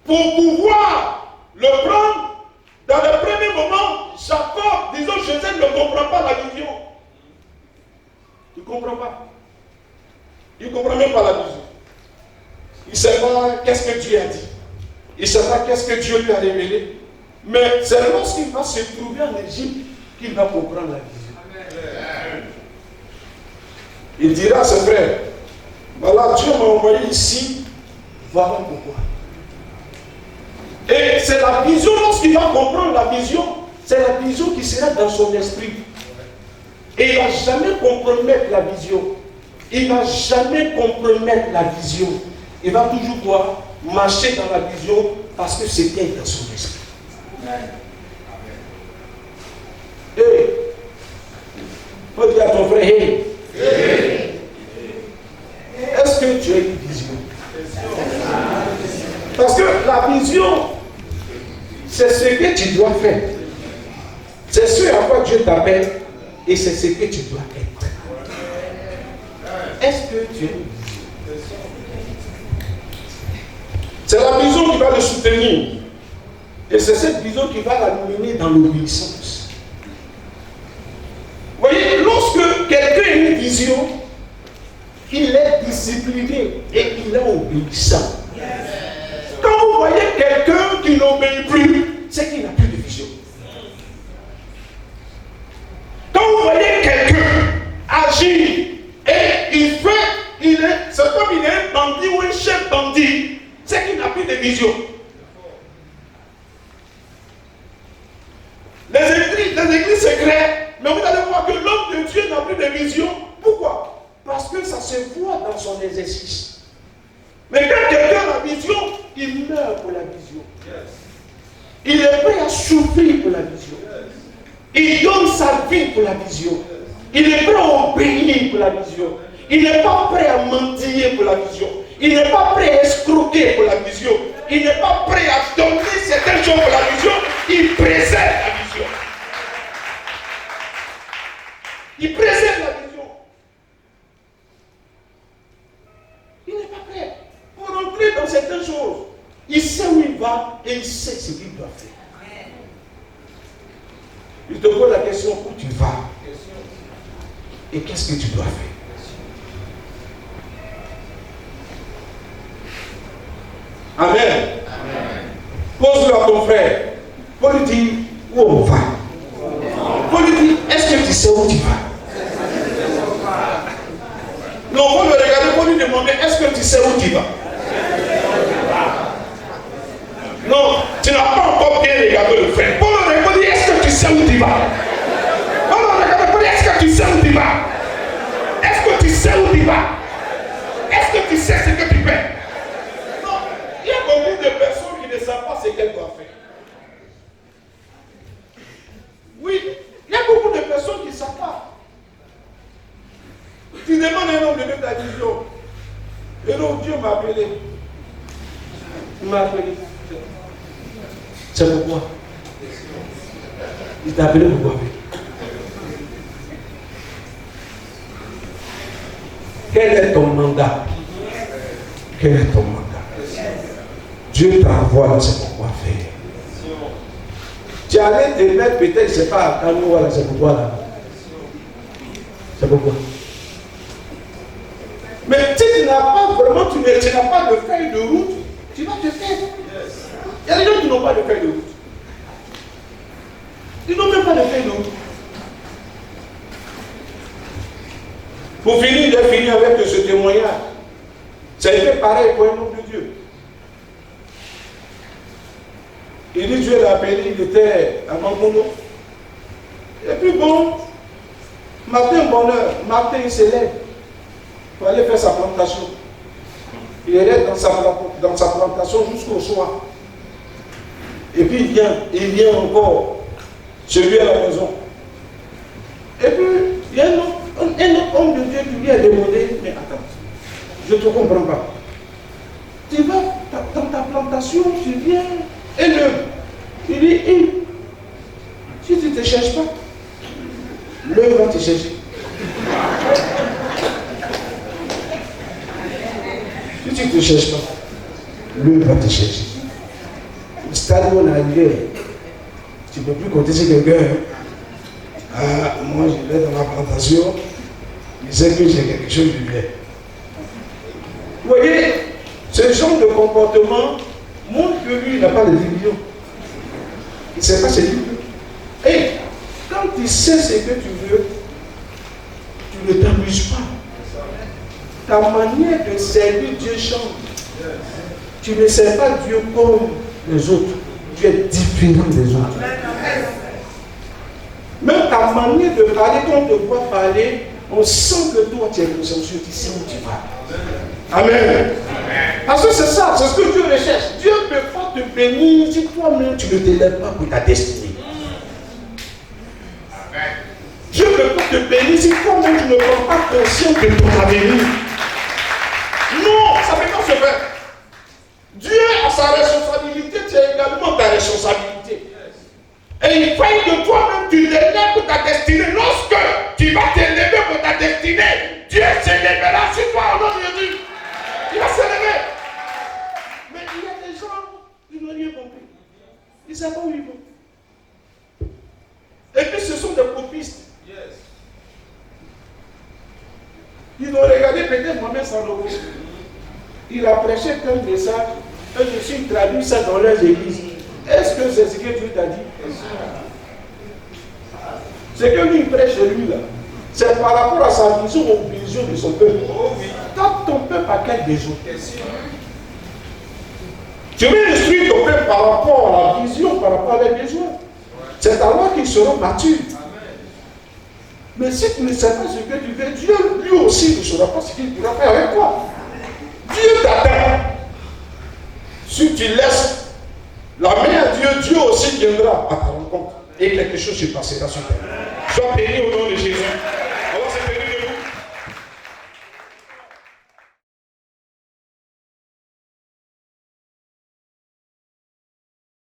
Speaker 1: pour pouvoir le prendre, dans le premier moment, Jacob, disons Joseph, ne comprend pas la vision. Il ne comprend pas. Il ne comprend même pas la vision. Il ne sait pas qu'est-ce que Dieu a dit. Il ne sait pas qu'est-ce que Dieu lui a révélé. Mais c'est lorsqu'il va se trouver en Égypte qu'il va comprendre la vision. Amen. Il dira à ses frères, voilà, Dieu m'a envoyé ici, voilà pourquoi. Et c'est la vision, lorsqu'il va comprendre la vision, c'est la vision qui sera dans son esprit. Et il ne va jamais compromettre la vision. Il ne va jamais compromettre la vision. Il va toujours quoi? Marcher dans la vision parce que c'était dans son esprit. Et il faut dire à ton frère, hey, est-ce que tu as une vision? Parce que la vision, c'est ce que tu dois faire. C'est ce à quoi Dieu t'appelle et c'est ce que tu dois être. Est-ce que tu as une vision? C'est la vision qui va le soutenir. Et c'est cette vision qui va l'amener dans l'obéissance. Vous voyez, lorsque quelqu'un a une vision, il est discipliné et il est obéissant. Quand vous voyez quelqu'un qui n'obéit plus, c'est qu'il n'a plus de vision. Quand vous voyez quelqu'un agir et c'est comme il est un bandit ou un chef bandit, c'est qu'il n'a plus de vision. Les églises se créent, mais vous allez voir que l'homme de Dieu n'a plus de vision. Pourquoi? Parce que ça se voit dans son exercice. Mais quand quelqu'un a la vision, il meurt pour la vision. Il est prêt à souffrir pour la vision. Il donne sa vie pour la vision. Il est prêt à obéir pour la vision. Il n'est pas prêt à mentir pour la vision. Il n'est pas prêt à escroquer pour la vision. Il n'est pas prêt à donner certaines choses pour la vision. Il préserve la vision. Il préserve la vision. Il n'est pas prêt pour rentrer dans certaines choses. Il sait où il va et il sait ce qu'il doit faire. Il te pose la question où tu vas et qu'est-ce que tu dois faire. Amen. Pose-le à ton frère. Pour lui dire où on va. Pour lui dire, est-ce que tu sais où tu vas? Non, pour le regarder, pour lui demander, est-ce que tu sais où tu vas? Non, tu n'as pas encore bien regardé le frère. Pour le regarder, est-ce que tu sais où tu vas? Pour le regarder, pour lui, est-ce que tu sais où tu vas? Est-ce que tu sais où tu vas? Est-ce que tu sais ce que tu fais? Non, il y a beaucoup de personnes qui ne savent pas ce qu'elles doivent faire. Oui, il y a beaucoup de personnes qui ne savent pas. Tu demandes à un homme de mettre ta vision. Et donc Dieu m'a appelé. Il m'a appelé. C'est pourquoi. Il t'a appelé pourquoi? Quel est ton mandat? Quel est ton mandat? Dieu t'envoie dans ce pourquoi faire. Tu allais te mettre peut-être, je ne sais pas, à Kano, voilà, c'est pourquoi là. C'est pourquoi. Mais si tu n'as pas vraiment, tu n'as pas de feuille de route, tu vas te faire. Il y a des gens qui n'ont pas de feuille de route. Ils n'ont même pas de feuille de route. Pour finir, j'ai fini avec ce témoignage. Ça a été pareil pour un homme de Dieu. Il dit Dieu l'a appelé, il était à Mangono. Et puis bon, matin bonheur, matin il se lève pour aller faire sa plantation. Il reste dans sa plantation jusqu'au soir. Et puis il vient encore chez lui à la maison. Et puis il y a un autre homme de Dieu qui lui a demandé, mais attends, je ne te comprends pas. Tu vas dans ta plantation, tu viens, et il dit, si tu ne te cherches pas, l'œil va te chercher. Si tu ne te cherches pas, l'œil va te chercher. Au stade où on est arrivé, tu ne peux plus compter sur quelqu'un. Ah, moi je vais dans la plantation, je sais que j'ai quelque chose de bien. Vous voyez, ce genre de comportement montre que lui, il n'a pas de division. Il ne sait pas ce qu'il veut. Et quand tu sais ce que tu veux, tu ne t'amuses pas. Ta manière de servir Dieu change. Tu ne sers pas Dieu comme les autres. Tu es différent des autres. Même ta manière de parler, quand on te voit parler, on sent que toi tu es consciencieux, tu sais où tu vas. Amen. Parce que c'est ça, c'est ce que Dieu recherche. Dieu ne peut pas te bénir si toi-même tu ne t'élèves pas pour ta destinée. Dieu ne peut pas te bénir si toi-même tu ne prends pas conscience de ton avenir. Non, ça ne peut pas se faire. Dieu a sa responsabilité, tu as également ta responsabilité. Et il faut que toi-même tu t'élèves pour ta destinée. Lorsque tu vas t'élever pour ta destinée, Dieu s'élèvera sur toi au nom de Jésus. Il va s'élever. Mais il y a des gens qui n'ont rien compris. Ils ne savent pas où ils vont. Et puis ce sont des copistes. Ils ont regardé peut-être Mohamed Sanogo. Il a prêché tel message et je suis traduit ça dans leurs églises. Est-ce que c'est ce que Dieu t'a dit? Ce que lui prêche chez lui là, c'est par rapport à sa vision aux visions de son peuple. Quand ton peuple a quel besoin? Tu veux instruire ton peuple par rapport à la vision, par rapport à les besoins. C'est alors qu'ils seront matures. Mais si tu ne sais pas ce que tu veux, Dieu lui aussi ne saura pas ce qu'il pourra faire avec toi. Dieu t'attend. Si tu laisses la main à Dieu, Dieu aussi viendra à ta rencontre. Et quelque chose se passera sur toi. Sois béni au nom de